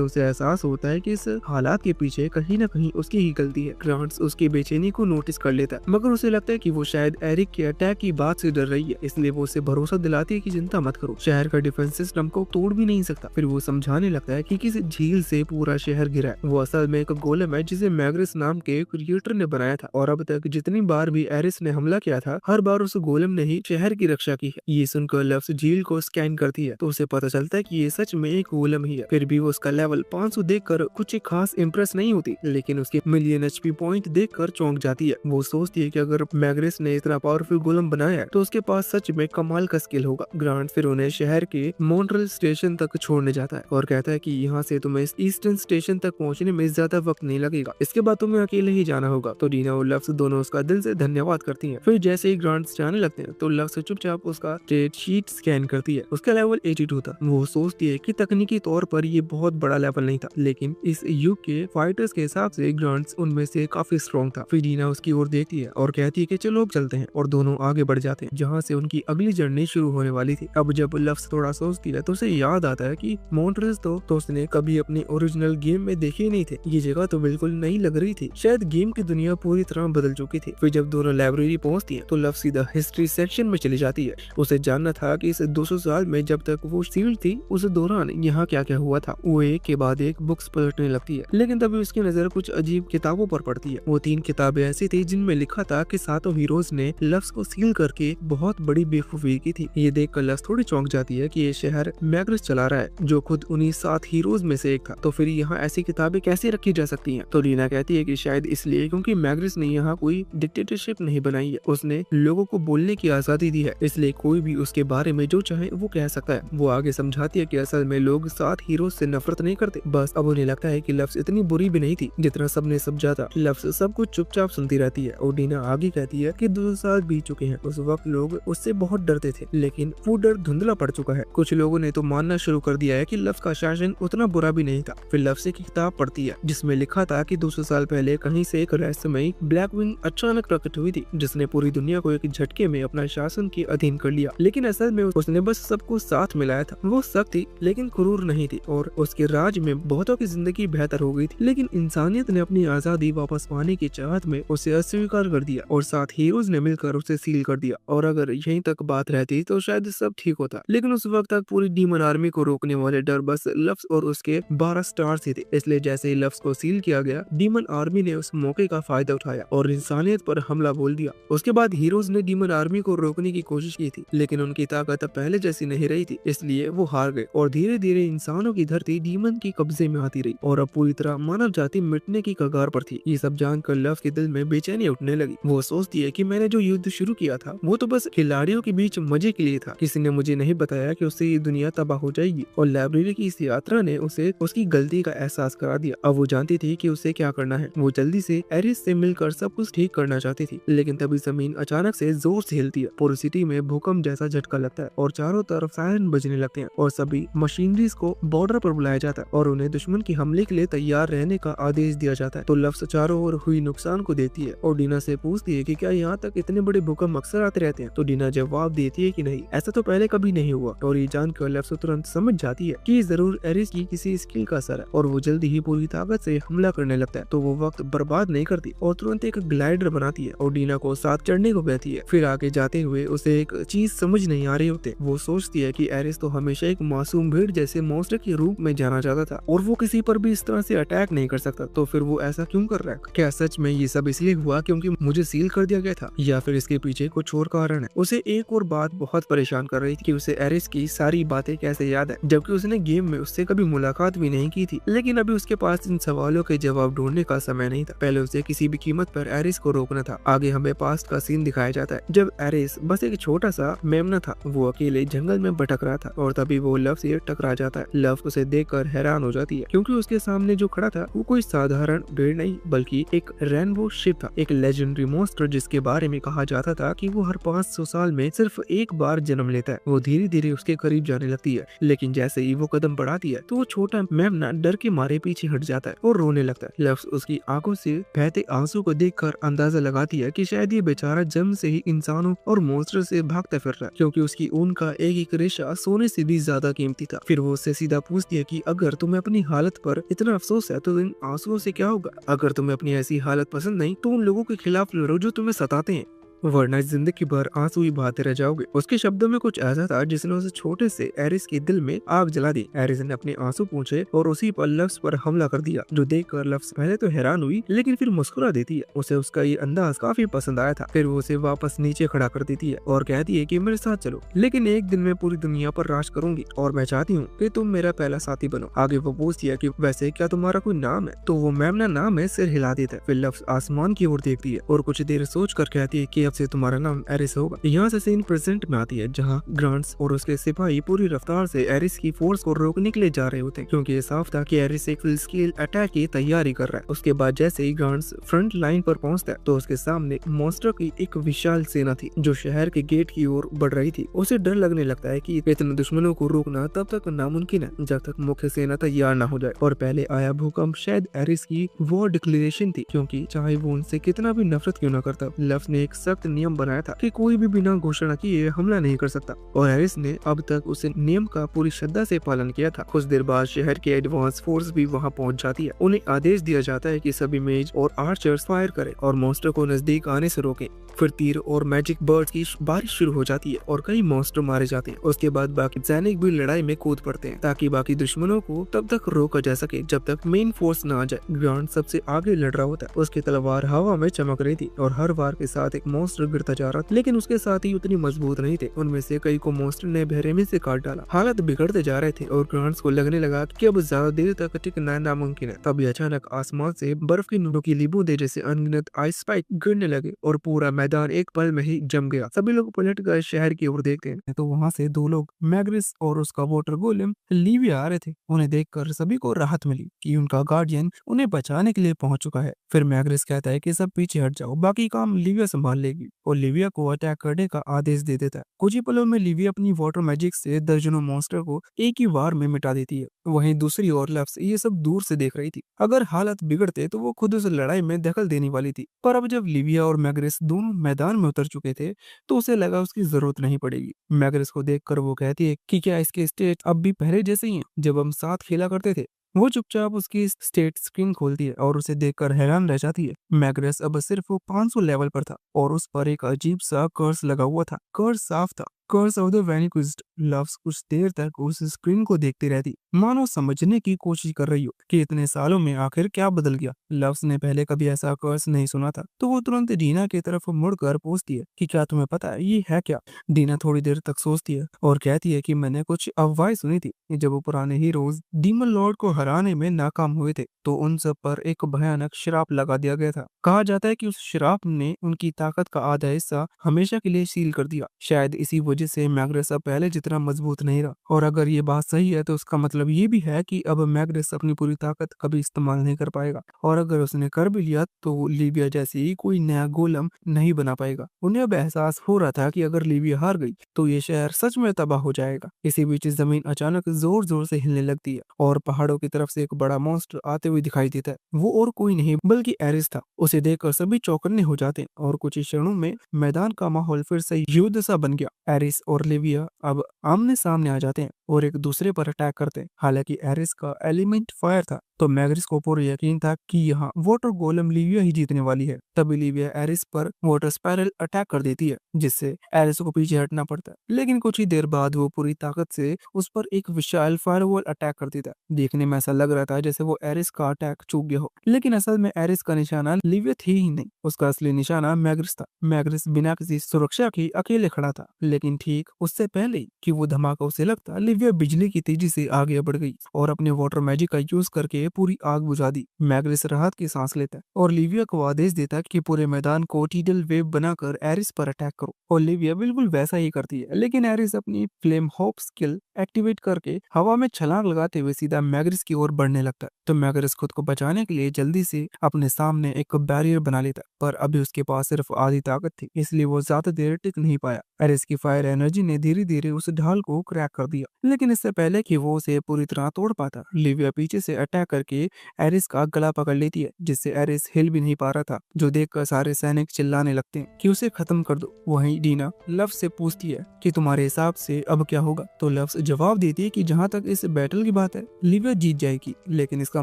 उसे एहसास होता है कि इस हालात के पीछे कहीं न कहीं उसकी ही गलती है। ग्रांट्स उसकी बेचैनी को नोटिस कर लेता है, मगर उसे लगता है कि वो शायद एरिक के अटैक की बात से डर रही है, इसलिए वो उसे भरोसा दिलाती है कि चिंता मत करो, शहर का डिफेंस सिस्टम को तोड़ भी नहीं सकता। फिर वो समझाने लगता है कि किसी झील से पूरा शहर गिरा है। वो असल में एक गोलेम है जिसे मैग्रिस नाम के क्रिएटर ने बनाया था, और अब तक जितनी बार भी एरिस ने हमला किया था, हर बार उस गोलेम ने ही शहर की रक्षा की है। ये सुनकर लफ्स झील को स्कैन करती है तो उसे पता चलता है कि ये सच में एक गोलेम ही है। फिर भी वो उसका लेवल 500 देखकर कुछ खास इंप्रेस नहीं होती, लेकिन उसके मिलियन एचपी पॉइंट देखकर चौंक जाती है। वो सोचती है कि अगर मैग्रिस ने इतना पावरफुल गोलेम बनाया है तो उसके पास सच में कमाल का स्किल होगा। ग्रांट फिर उन्हें शहर के मॉन्ट्रियल स्टेशन तक छोड़ने जाता है और कहता है कि यहाँ से तुम्हें ईस्टर्न स्टेशन तक पहुँचने में ज्यादा वक्त नहीं लगेगा, इसके बाद तुम्हें अकेले ही जाना होगा। तो डीना और लफ्स दोनों उसका दिल से धन्यवाद करती हैं। फिर जैसे ही ग्रांट्स जाने लगते हैं तो लफ्स चुपचाप उसका स्टेट शीट स्कैन करती है। उसका लेवल 82 था। वो सोचती है कि तकनीकी तौर पर ये बहुत बड़ा लेवल नहीं था, लेकिन इस युग के फाइटर्स के हिसाब से ग्रांट्स उनमें से काफी स्ट्रॉन्ग था। फिर डीना उसकी ओर देखती है और कहती है कि चलो अब चलते हैं, और दोनों आगे बढ़ जाते हैं जहाँ से उनकी अगली जर्नी शुरू होने वाली थी। अब जब लफ्स थोड़ा सोचती है तो उसे याद आता है कि मॉन्ट्रियल तो उसने कभी अपने ओरिजिनल गेम में देखे ही नहीं थे। ये जगह तो बिल्कुल नई लग रही थी, शायद गेम की दुनिया पूरी तरह बदल चुकी थी। फिर जब दोनों लाइब्रेरी पहुंचती है तो लफ्स सीधा हिस्ट्री सेक्शन में चली जाती है। उसे जानना था कि इस 200 साल में जब तक वो सील्ड थी उस दौरान यहाँ क्या क्या हुआ था। वो एक के बाद एक बुक्स पलटने लगती है, लेकिन तभी उसकी नजर कुछ अजीब किताबों पर पड़ती है। वो 3 किताबें ऐसी थी जिनमें लिखा था कि सातों हीरोज ने लफ्स को सील करके बहुत बड़ी बेवकूफी की थी। ये देखकर लफ्स थोड़ी चौंक जाती है कि ये शहर मैग्रिस चला रहा है, जो खुद उन्हीं 7 हीरोज में से एक था। तो फिर यहाँ ऐसी किताबें कैसे रखी जा सकती हैं? तो लीना कहती है कि शायद इसलिए क्योंकि मैग्रिस ने यहाँ कोई डिक्टेटरशिप नहीं बनाई है, उसने लोगों को बोलने की आजादी दी है, इसलिए कोई भी उसके बारे में जो चाहे वो कह सकता है। वो आगे समझाती है कि असल में लोग 7 हीरो से नफरत नहीं करते, बस अब उन्हें लगता है कि लफ्स इतनी बुरी भी नहीं थी जितना सबने समझा था। लफ्स सब कुछ चुपचाप सुनती रहती है और डीना आगे कहती है कि 200 साल बीत चुके हैं, उस वक्त लोग उससे बहुत डरते थे, लेकिन वो डर धुंधला पड़ चुका है। कुछ लोगों ने तो मानना शुरू कर दिया है कि लफ्स का शासन उतना बुरा भी नहीं था। फिर लफ्स एक किताब पढ़ती है जिसमें लिखा था कि 200 साल पहले कहीं से एक रहस्यमयी ब्लैक विंग अचानक प्रकट हुई थी, जिसने पूरी दुनिया को एक झटके में अपना शासन के अधीन कर लिया। लेकिन असल में उसने बस सबको साथ मिलाया था। वो सख्त थी लेकिन क्रूर नहीं थी, और उसके राज में बहुतों की जिंदगी बेहतर हो गई थी। लेकिन इंसानियत ने अपनी आजादी वापस पाने की चाहत में उसे अस्वीकार कर दिया, और 7 हीरोज ने मिलकर उसे सील कर दिया। और अगर यहीं तक बात रहती तो शायद सब ठीक होता, लेकिन उस वक्त तक पूरी डीमन आर्मी को रोकने वाले डर बस लफ्स और उसके 12 स्टार्स ही थे। इसलिए जैसे ही लफ्स को सील किया गया, डीमन आर्मी ने उस मौके का फायदा उठाया और इंसानियत पर हमला बोल दिया। उसके बाद हीरोज ने डीमन आर्मी को रोकने की कोशिश की थी, लेकिन उनकी ताकत पहले जैसी नहीं रही थी, इसलिए वो हार गए और धीरे धीरे इंसानों की धरती डीमन की कब्जे में आती रही और अब पूरी तरह मानव जाति मिटने की कगार पर थी। ये सब जानकर लफ्स के दिल में बेचैनी उठने लगी। वो सोचती है कि मैंने जो युद्ध शुरू किया था वो तो बस खिलाड़ियों के बीच मजे के लिए था। किसी ने मुझे नहीं बताया कि उससे ये दुनिया तबाह हो जाएगी, और लाइब्रेरी की इस यात्रा ने उसे उसकी गलती का एहसास करा दिया। अब वो जानती थी कि उसे क्या करना है। वो जल्दी से एरिस से मिलकर सब कुछ ठीक करना चाहती थी, लेकिन तभी जमीन अचानक से जोर से हिलती है। पूरी सिटी में भूकंप जैसा झटका लगता है और चारों तरफ सायरन बजने लगते हैं और सभी मशीनरीज को बॉर्डर पर बुलाया जाता है और उन्हें दुश्मन के हमले के लिए तैयार रहने का आदेश दिया जाता है। तो लफ्स चारों ओर हुई नुकसान को देती है और डीना से पूछती है कि क्या यहाँ तक इतने बड़े भूकंप अक्सर आते रहते हैं। तो डीना जवाब देती है कि नहीं, ऐसा तो पहले कभी नहीं हुआ। और ये जानकर लफ्स तुरंत समझ जाती है कि जरूर एरिस की किसी स्किल का असर है, और वो जल्दी ही पूरी ताकत से हमला करने लगता है। तो वो वक्त बर्बाद नहीं करती और तुरंत एक ग्लाइडर बनाती है और डीना को साथ चढ़ने को कहती है। फिर आगे जाते हुए उसे एक चीज समझ नहीं आ रही होती। वो सोचती है कि एरिस तो हमेशा एक मासूम भीड़ जैसे मॉन्स्टर के रूप में जाना जाता था और वो किसी पर भी इस तरह से अटैक नहीं कर सकता, तो फिर वो ऐसा क्यों कर रहा है? क्या सच में ये सब इसलिए हुआ क्योंकि मुझे सील कर दिया गया था, या फिर इसके पीछे कुछ और कारण है? उसे एक और बात बहुत परेशान कर रही थी कि उसे एरिस की सारी बातें कैसे याद है। जबकि उसने गेम में उससे कभी मुलाकात भी नहीं की थी। लेकिन अभी उसके पास इन सवालों के जवाब ढूंढने का समय नहीं था। पहले उसे किसी भी कीमत पर एरिस को रोकना था। आगे हमें पास्ट का सीन दिखाया जाता है जब एरिस बस एक छोटा सा मेमना था। वो अकेले जंगल में भटक रहा था और तभी वो लव से टकरा जाता है। लव उसे देखकर हैरान हो जाती है क्योंकि उसके सामने जो खड़ा था वो कोई साधारण भेड़ नहीं बल्कि एक रेनबो शिप था, एक लेजेंडरी मॉन्स्टर जिसके बारे में कहा जाता था कि वो हर 500 साल में सिर्फ एक बार जन्म लेता है। वो धीरे धीरे उसके करीब जाने लगती है, लेकिन जैसे ही वो कदम बढ़ाती है तो वो छोटा मेमना डर के मारे पीछे हट जाता है और रोने लगता है। लव उसकी आंखों से बहते आंसू को देखकर अंदाजा लगाती है कि शायद ये बेचारा जन्म से ही इंसानों और मॉन्स्टर से भागता फिर रहा है, क्योंकि उसकी ऊन का एक एक रेशा सोने से भी ज्यादा कीमती था। फिर वो उससे सीधा पूछती है कि अगर तुम्हें अपनी हालत पर इतना अफसोस है तो इन आंसुओं से क्या होगा? अगर तुम्हें अपनी ऐसी हालत पसंद नहीं तो उन लोगों के खिलाफ लड़ो जो तुम्हें सताते हैं, वरना जिंदगी भर आंसू ही बहाते रह जाओगे। उसके शब्दों में कुछ ऐसा था जिसने उस छोटे से एरिस के दिल में आग जला दी। एरिस ने अपने आंसू पूछे और उसी पर लव्स पर हमला कर दिया, जो देखकर लव्स पहले तो हैरान हुई लेकिन फिर मुस्कुरा देती है। उसे उसका ये अंदाज काफी पसंद आया था। फिर वो उसे वापस नीचे खड़ा कर देती है और कहती है कि मेरे साथ चलो, लेकिन एक दिन मैं पूरी दुनिया पर राज करूंगी और मैं चाहती हूँ कि तुम मेरा पहला साथी बनो। आगे वो पूछती है कि वैसे क्या तुम्हारा कोई नाम है? तो वो मेमना नाम है सिर हिला देता है। फिर लव्स आसमान की ओर देखती है और कुछ देर सोच कर कहती है कि अब से तुम्हारा नाम एरिस होगा। यहाँ से सीन प्रेजेंट में आती है जहाँ ग्रांट्स और उसके सिपाही पूरी रफ्तार से एरिस की फोर्स को रोकने के लिए जा रहे होते हैं, क्योंकि ये साफ था कि एरिस एक फुल स्केल अटैक की तैयारी कर रहा है। उसके बाद जैसे ही ग्रांट्स फ्रंट लाइन पर पहुंचता है तो उसके सामने मॉन्स्टर की एक विशाल सेना थी जो शहर के गेट की ओर बढ़ रही थी। उसे डर लगने लगता है कि इतने दुश्मनों को रोकना तब तक नामुमकिन है जब तक मुख्य सेना तैयार न हो जाए। और पहले आया भूकंप शायद एरिस की वॉर डिक्लेरेशन थी, क्योंकि चाहे वो उनसे कितना भी नफरत क्यों न करता, लव्स ने एक सख्त नियम बनाया था कि कोई भी बिना घोषणा किए हमला नहीं कर सकता, और एरिस ने अब तक उस नियम का पूरी श्रद्धा से पालन किया था। कुछ देर बाद शहर के एडवांस फोर्स भी वहां पहुंच जाती है। उन्हें आदेश दिया जाता है कि सभी मेज और आर्चर्स फायर करें और मॉन्स्टर को नजदीक आने से रोकें। फिर तीर और मैजिक बर्ड्स की बारिश शुरू हो जाती है और कई मॉन्स्टर मारे जाते हैं। उसके बाद बाकी सैनिक भी लड़ाई में कूद पड़ते हैं ताकि बाकी दुश्मनों को तब तक रोका जा सके जब तक मेन फोर्स न आ जाए। ग्रांट सबसे आगे लड़ रहा होता है। उसकी तलवार हवा में चमक रही थी और हर वार के साथ एक मॉन्स्टर गिरता जा रहा था, लेकिन उसके साथ ही उतनी मजबूत नहीं थे। उनमें से कई को मॉन्स्टर ने बेरहमी से काट डाला। हालत बिगड़ते जा रहे थे और ग्रांट्स को लगने लगा कि अब ज्यादा देर तक टिकना नामुमकिन है। तभी अचानक आसमान से बर्फ की नुकीली बूंदें जैसे अनगिनत आइस स्पाइक गिरने लगे और पूरा मैदान एक पल में ही जम गया। सभी लोग पलट कर शहर की ओर देखते हैं तो वहाँ से दो लोग मैग्रिस और उसका वाटर गोलेम लिविया आ रहे थे। उन्हें देखकर सभी को राहत मिली कि उनका गार्डियन उन्हें बचाने के लिए पहुंच चुका है। फिर मैग्रिस कहता है कि सब पीछे हट जाओ, बाकी काम लिविया संभाल लेगी, और लिविया को अटैक करने का आदेश दे देता है। कुछ ही पलों में लिविया अपनी वाटर मैजिक से दर्जनों मॉन्स्टर को एक ही वार में मिटा देती है। वहीं दूसरी ओर लव्स ये सब दूर से देख रही थी। अगर हालत बिगड़ते तो वो खुद उस लड़ाई में दखल देने वाली थी, पर अब जब लिविया और मैग्रिस दोनों मैदान में उतर चुके थे तो उसे लगा उसकी जरूरत नहीं पड़ेगी। मैग्रिस को देखकर वो कहती है कि क्या इसके स्टेट अब भी पहले जैसे ही हैं जब हम साथ खेला करते थे? वो चुपचाप उसकी स्टेट स्क्रीन खोलती है और उसे देखकर हैरान रह जाती है। मैग्रेस अब सिर्फ वो 500 लेवल पर था और उस पर एक अजीब सा कर्स लगा हुआ था। कर्स साफ था, कर्स ऑफ द वैनिक्विज्ड। लव्स कुछ देर तक उस स्क्रीन को देखती रहती, मानो समझने की कोशिश कर रही हो कि इतने सालों में आखिर क्या बदल गया। लव्स ने पहले कभी ऐसा कर्स नहीं सुना था, तो वो तुरंत डीना की तरफ मुड़कर पूछती है कि क्या तुम्हें पता है ये है क्या? डीना थोड़ी देर तक सोचती है और कहती है कि मैंने कुछ अफवाहें सुनी थी कि जब वो पुराने हीरोज डीमन लॉर्ड को हराने में नाकाम हुए थे तो उन सब पर एक भयानक श्राप लगा दिया गया था। कहा जाता है कि उस श्राप ने उनकी ताकत का आधा हिस्सा हमेशा के लिए सील कर दिया। शायद इसी वजह से मैग्रेस अब पहले जितना मजबूत नहीं रहा, और अगर ये बात सही है तो उसका मतलब ये भी है कि अब मैग्रेस अपनी पूरी ताकत कभी इस्तेमाल नहीं कर पाएगा, और अगर उसने कर भी लिया तो लीविया जैसे ही कोई नया गोलम नहीं बना पाएगा। उन्हें अब एहसास हो रहा था कि अगर लीविया हार गई तो ये शहर सच में तबाह हो जाएगा। इसी बीच जमीन अचानक जोर जोर से हिलने लगती है और पहाड़ों की तरफ से एक बड़ा मॉन्स्टर आते हुए दिखाई देता है। वो और कोई नहीं बल्कि एरिस था। उसे देखकर सभी चौकन्ने हो जाते हैं और कुछ ही क्षणों में मैदान का माहौल फिर से युद्ध सा बन गया। एरिस और लिविया अब आमने सामने आ जाते हैं और एक दूसरे पर अटैक करते हैं। हालांकि एरिस का एलिमेंट फायर था तो मैग्रिस को पूरा यकीन था कि यहाँ वाटर गोलम लिविया ही जीतने वाली है। तभी लिविया एरिस पर वाटर स्पाइरल अटैक कर देती है, जिससे एरिस को पीछे हटना पड़ता है। लेकिन कुछ ही देर बाद वो पूरी ताकत से उस पर एक विशाल फायरवॉल अटैक कर देता है। देखने में ऐसा लग रहा था जैसे वो एरिस का अटैक चूक गया हो, लेकिन असल में एरिस का निशाना लिविया थी ही नहीं, उसका असली निशाना मैग्रिस था। मैग्रिस बिना किसी सुरक्षा के अकेले खड़ा था, लेकिन ठीक उससे पहले कि वो धमाका उसे लगता, लिविया बिजली की तेजी से आगे बढ़ गई और अपने वाटर मैजिक का यूज करके पूरी आग बुझा दी। मैग्रिस राहत की सांस लेता है और लिविया को आदेश देता है कि पूरे मैदान को टीडल वेव बनाकर एरिस पर अटैक करो, और लिविया बिल्कुल वैसा ही करती है। लेकिन एरिस अपनी फ्लेम होप स्किल एक्टिवेट करके हवा में छलांग लगाते हुए सीधा मैग्रिस की ओर बढ़ने लगता है। तो मैग्रिस खुद को बचाने के लिए जल्दी से अपने सामने एक बैरियर बना लेता, पर अभी उसके पास सिर्फ आधी ताकत थी, इसलिए वो ज्यादा देर टिक नहीं पाया। एरिस की फायर एनर्जी ने धीरे धीरे उस ढाल को क्रैक कर दिया, लेकिन इससे पहले कि वो उसे पूरी तरह तोड़ पाता, लिविया पीछे से अटैक करके एरिस का गला पकड़ लेती है, जिससे एरिस हिल भी नहीं पा रहा था, जो देखकर सारे सैनिक चिल्लाने लगते हैं कि उसे खत्म कर दो। वहीं डीना लव्स से पूछती है कि तुम्हारे हिसाब से अब क्या होगा, तो लव्स जवाब देती है कि जहाँ तक इस बैटल की बात है, लिविया जीत जाएगी, लेकिन इसका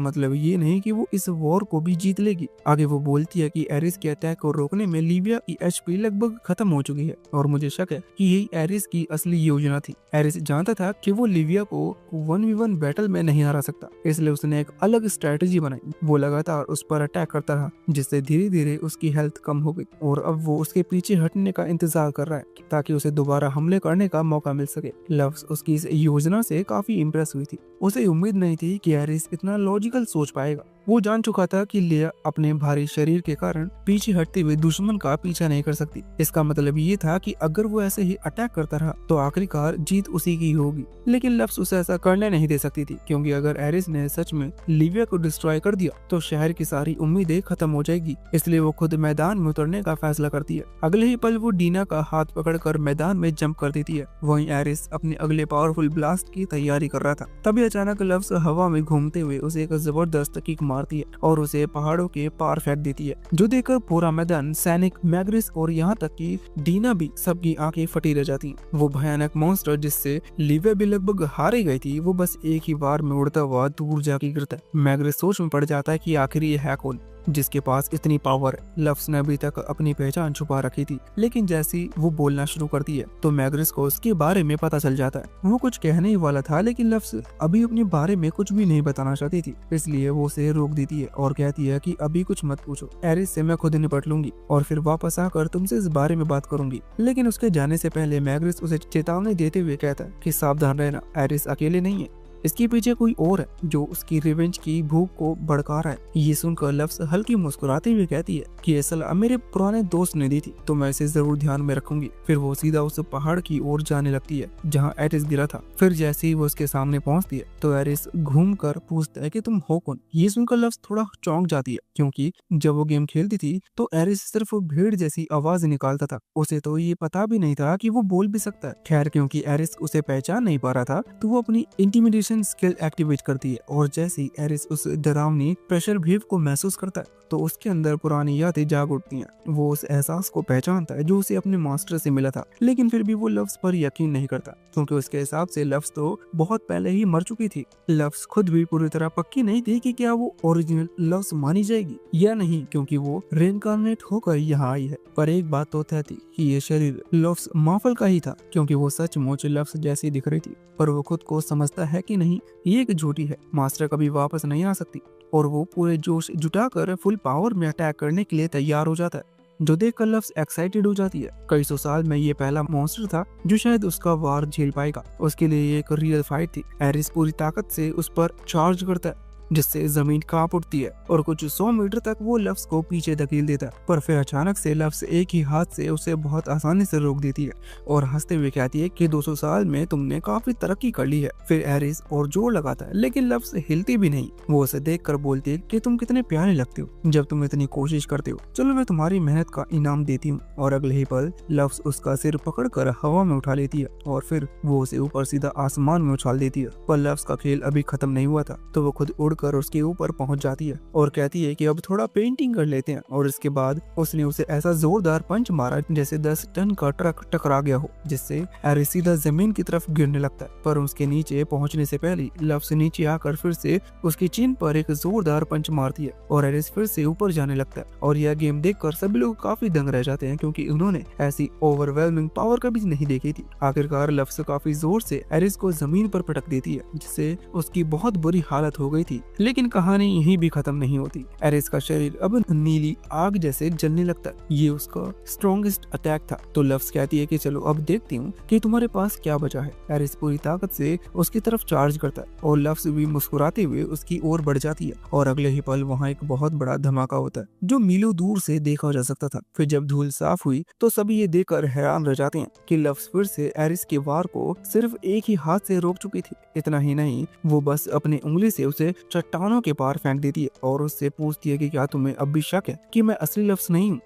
मतलब ये नहीं कि वो इस वॉर को भी जीत लेगी। आगे वो बोलती है कि एरिस के अटैक को रोकने में लिविया की एचपी लगभग खत्म हो चुकी है, और मुझे शक है कि यही एरिस की असली योजना थी। एरिस जानता था कि वो लिविया को 1v1 बैटल में नहीं हरा सकता, इसलिए उसने एक अलग स्ट्रेटजी बनाई। वो लगातार उस पर अटैक करता रहा, जिससे धीरे धीरे उसकी हेल्थ कम हो गई, और अब वो उसके पीछे हटने का इंतजार कर रहा है ताकि उसे दोबारा हमले करने का मौका मिल सके। लव्स उसकी इस योजना से काफी इम्प्रेस हुई थी। उसे उम्मीद नहीं थी कि एरिस इतना लॉजिकल सोच पाएगा। वो जान चुका था कि लिया अपने भारी शरीर के कारण पीछे हटते हुए दुश्मन का पीछा नहीं कर सकती। इसका मतलब ये था कि अगर वो ऐसे ही अटैक करता रहा तो आखिरकार जीत उसी की होगी। लेकिन लव्स उसे ऐसा करने नहीं दे सकती थी, क्योंकि अगर एरिस ने सच में लिविया को डिस्ट्रॉय कर दिया तो शहर की सारी उम्मीदें खत्म हो जाएगी। इसलिए वो खुद मैदान में उतरने का फैसला करती है। अगले ही पल वो डीना का हाथ पकड़कर मैदान में जंप कर देती है। वहीं एरिस अपने अगले पावरफुल ब्लास्ट की तैयारी कर रहा था। तभी अचानक लव्स हवा में घूमते हुए उसे एक जबरदस्त किक मारती है और उसे पहाड़ों के पार फेंक देती है, जो देखकर पूरा मैदान, सैनिक, मैग्रिस और यहाँ तक कि डीना भी, सबकी आंखें फटी रह जाती हैं। वो भयानक मॉन्स्टर जिससे लिविया भी लगभग हारी गई थी, वो बस एक ही बार में उड़ता हुआ दूर जाके गिरता है। मैग्रिस सोच में पड़ जाता है कि आखिर ये है कौन जिसके पास इतनी पावर है। लव्स ने अभी तक अपनी पहचान छुपा रखी थी, लेकिन जैसी वो बोलना शुरू करती है तो मैग्रिस को उसके बारे में पता चल जाता है। वो कुछ कहने ही वाला था, लेकिन लव्स अभी अपने बारे में कुछ भी नहीं बताना चाहती थी, इसलिए वो उसे रोक देती है और कहती है कि अभी कुछ मत पूछो, एरिस से मैं खुद निपट लूंगी और फिर वापस आकर तुमसे इस बारे में बात करूंगी। लेकिन उसके जाने से पहले मैग्रिस उसे चेतावनी देते हुए कहता है कि सावधान रहना, एरिस अकेले नहीं है, इसके पीछे कोई और है जो उसकी रिवेंज की भूख को भड़का रहा है। ये सुनकर लव्स हल्की मुस्कुराते हुए कहती है कि ये सलाह मेरे पुराने दोस्त ने दी थी, तो मैं इसे जरूर ध्यान में रखूंगी। फिर वो सीधा उस पहाड़ की ओर जाने लगती है जहाँ एरिस गिरा था। फिर जैसे ही वो उसके सामने पहुंचती है तो एरिस घूम कर पूछता है कि तुम हो कौन। ये सुनकर लव्स थोड़ा चौंक जाती है, क्योंकि जब वो गेम खेलती थी तो एरिस सिर्फ भीड़ जैसी आवाज निकालता था, उसे तो ये पता भी नहीं था कि वो बोल भी सकता है। खैर, क्योंकि एरिस उसे पहचान नहीं पा रहा था तो वो अपनी इंटिमिडेशन स्किल एक्टिवेट करती है, और जैसे ही एरिस उस डरावनी प्रेशर वेव को महसूस करता है तो उसके अंदर पुरानी यादें जाग उठती हैं। वो उस एहसास को पहचानता है जो उसे अपने मास्टर से मिला था, लेकिन फिर भी वो लव्स पर यकीन नहीं करता, क्योंकि उसके हिसाब से लव्स तो बहुत पहले ही मर चुकी थी। लव्स खुद भी पूरी तरह पक्की नहीं थी कि क्या वो ओरिजिनल लव्स मानी जाएगी या नहीं, क्योंकि वो रेनकार्नेट होकर यहाँ आई है। पर एक बात तो तय थी कि ये शरीर लव्स माफल का ही था, क्योंकि वो सचमुच लव्स जैसी दिख रही थी। पर वो खुद को समझता है कि नहीं, ये एक झूठी है, मास्टर कभी वापस नहीं आ सकती, और वो पूरे जोश जुटाकर फुल पावर में अटैक करने के लिए तैयार हो जाता है, जो देखकर लव्स एक्साइटेड हो जाती है। कई सौ साल में ये पहला मॉन्स्टर था जो शायद उसका वार झेल पाएगा। उसके लिए ये एक रियल फाइट थी। एरिस पूरी ताकत से उस पर चार्ज करता है, जिससे जमीन कांप उठती है और कुछ 100 मीटर तक वो लव्स को पीछे धकेल देता है। पर फिर अचानक से लव्स एक ही हाथ से उसे बहुत आसानी से रोक देती है और हंसते हुए कहती है कि 200 साल में तुमने काफी तरक्की कर ली है। फिर एरिस और जोर लगाता है, लेकिन लव्स हिलती भी नहीं। वो उसे देखकर बोलती है कि तुम कितने प्यारे लगते हो जब तुम इतनी कोशिश करते हो, चलो मैं तुम्हारी मेहनत का इनाम देती हूँ। और अगले ही पल लव्स उसका सिर पकड़कर हवा में उठा लेती है और फिर वो उसे ऊपर सीधा आसमान में उछाल देती है। पर लव्स का खेल अभी खत्म नहीं हुआ था, तो वो खुद उड़ चलकर उसके ऊपर पहुंच जाती है और कहती है कि अब थोड़ा पेंटिंग कर लेते हैं। और इसके बाद उसने उसे ऐसा जोरदार पंच मारा जैसे 10 टन का ट्रक टकरा गया हो, जिससे एरिस सीधा जमीन की तरफ गिरने लगता है। पर उसके नीचे पहुंचने से पहले लव्स नीचे आकर फिर से उसकी चिन पर एक जोरदार पंच मारती है और एरिस फिर से ऊपर जाने लगता है। और यह गेम देखकर सभी लोग काफी दंग रह जाते हैं, क्योंकि उन्होंने ऐसी ओवरवेलमिंग पावर कभी नहीं देखी थी। आखिरकार लव्स काफी जोर से एरिस को जमीन पर पटक देती है, जिससे उसकी बहुत बुरी हालत हो गई थी। लेकिन कहानी यहीं भी खत्म नहीं होती। एरिस का शरीर अब नीली आग जैसे जलने लगता है। ये उसका स्ट्रॉन्गेस्ट अटैक था। तो लव्स कहती है कि चलो अब देखती हूँ कि तुम्हारे पास क्या बचा है। एरिस पूरी ताकत से उसकी तरफ चार्ज करता है और लव्स भी मुस्कुराते हुए उसकी ओर बढ़ जाती है। और अगले ही पल वहाँ एक बहुत बड़ा धमाका होता है, जो मीलों दूर से देखा जा सकता था। फिर जब धूल साफ हुई तो सभी ये देखकर हैरान रह जाते हैं कि लव्स फिर से एरिस के वार को सिर्फ एक ही हाथ से रोक चुकी थी। इतना ही नहीं, वो बस अपनी उंगली से उसे चट्टानों के पार फेंक देती है और उससे पूछती है कि क्या तुम्हें अब भी शक है कि मैं असली लव्स नहीं हूँ।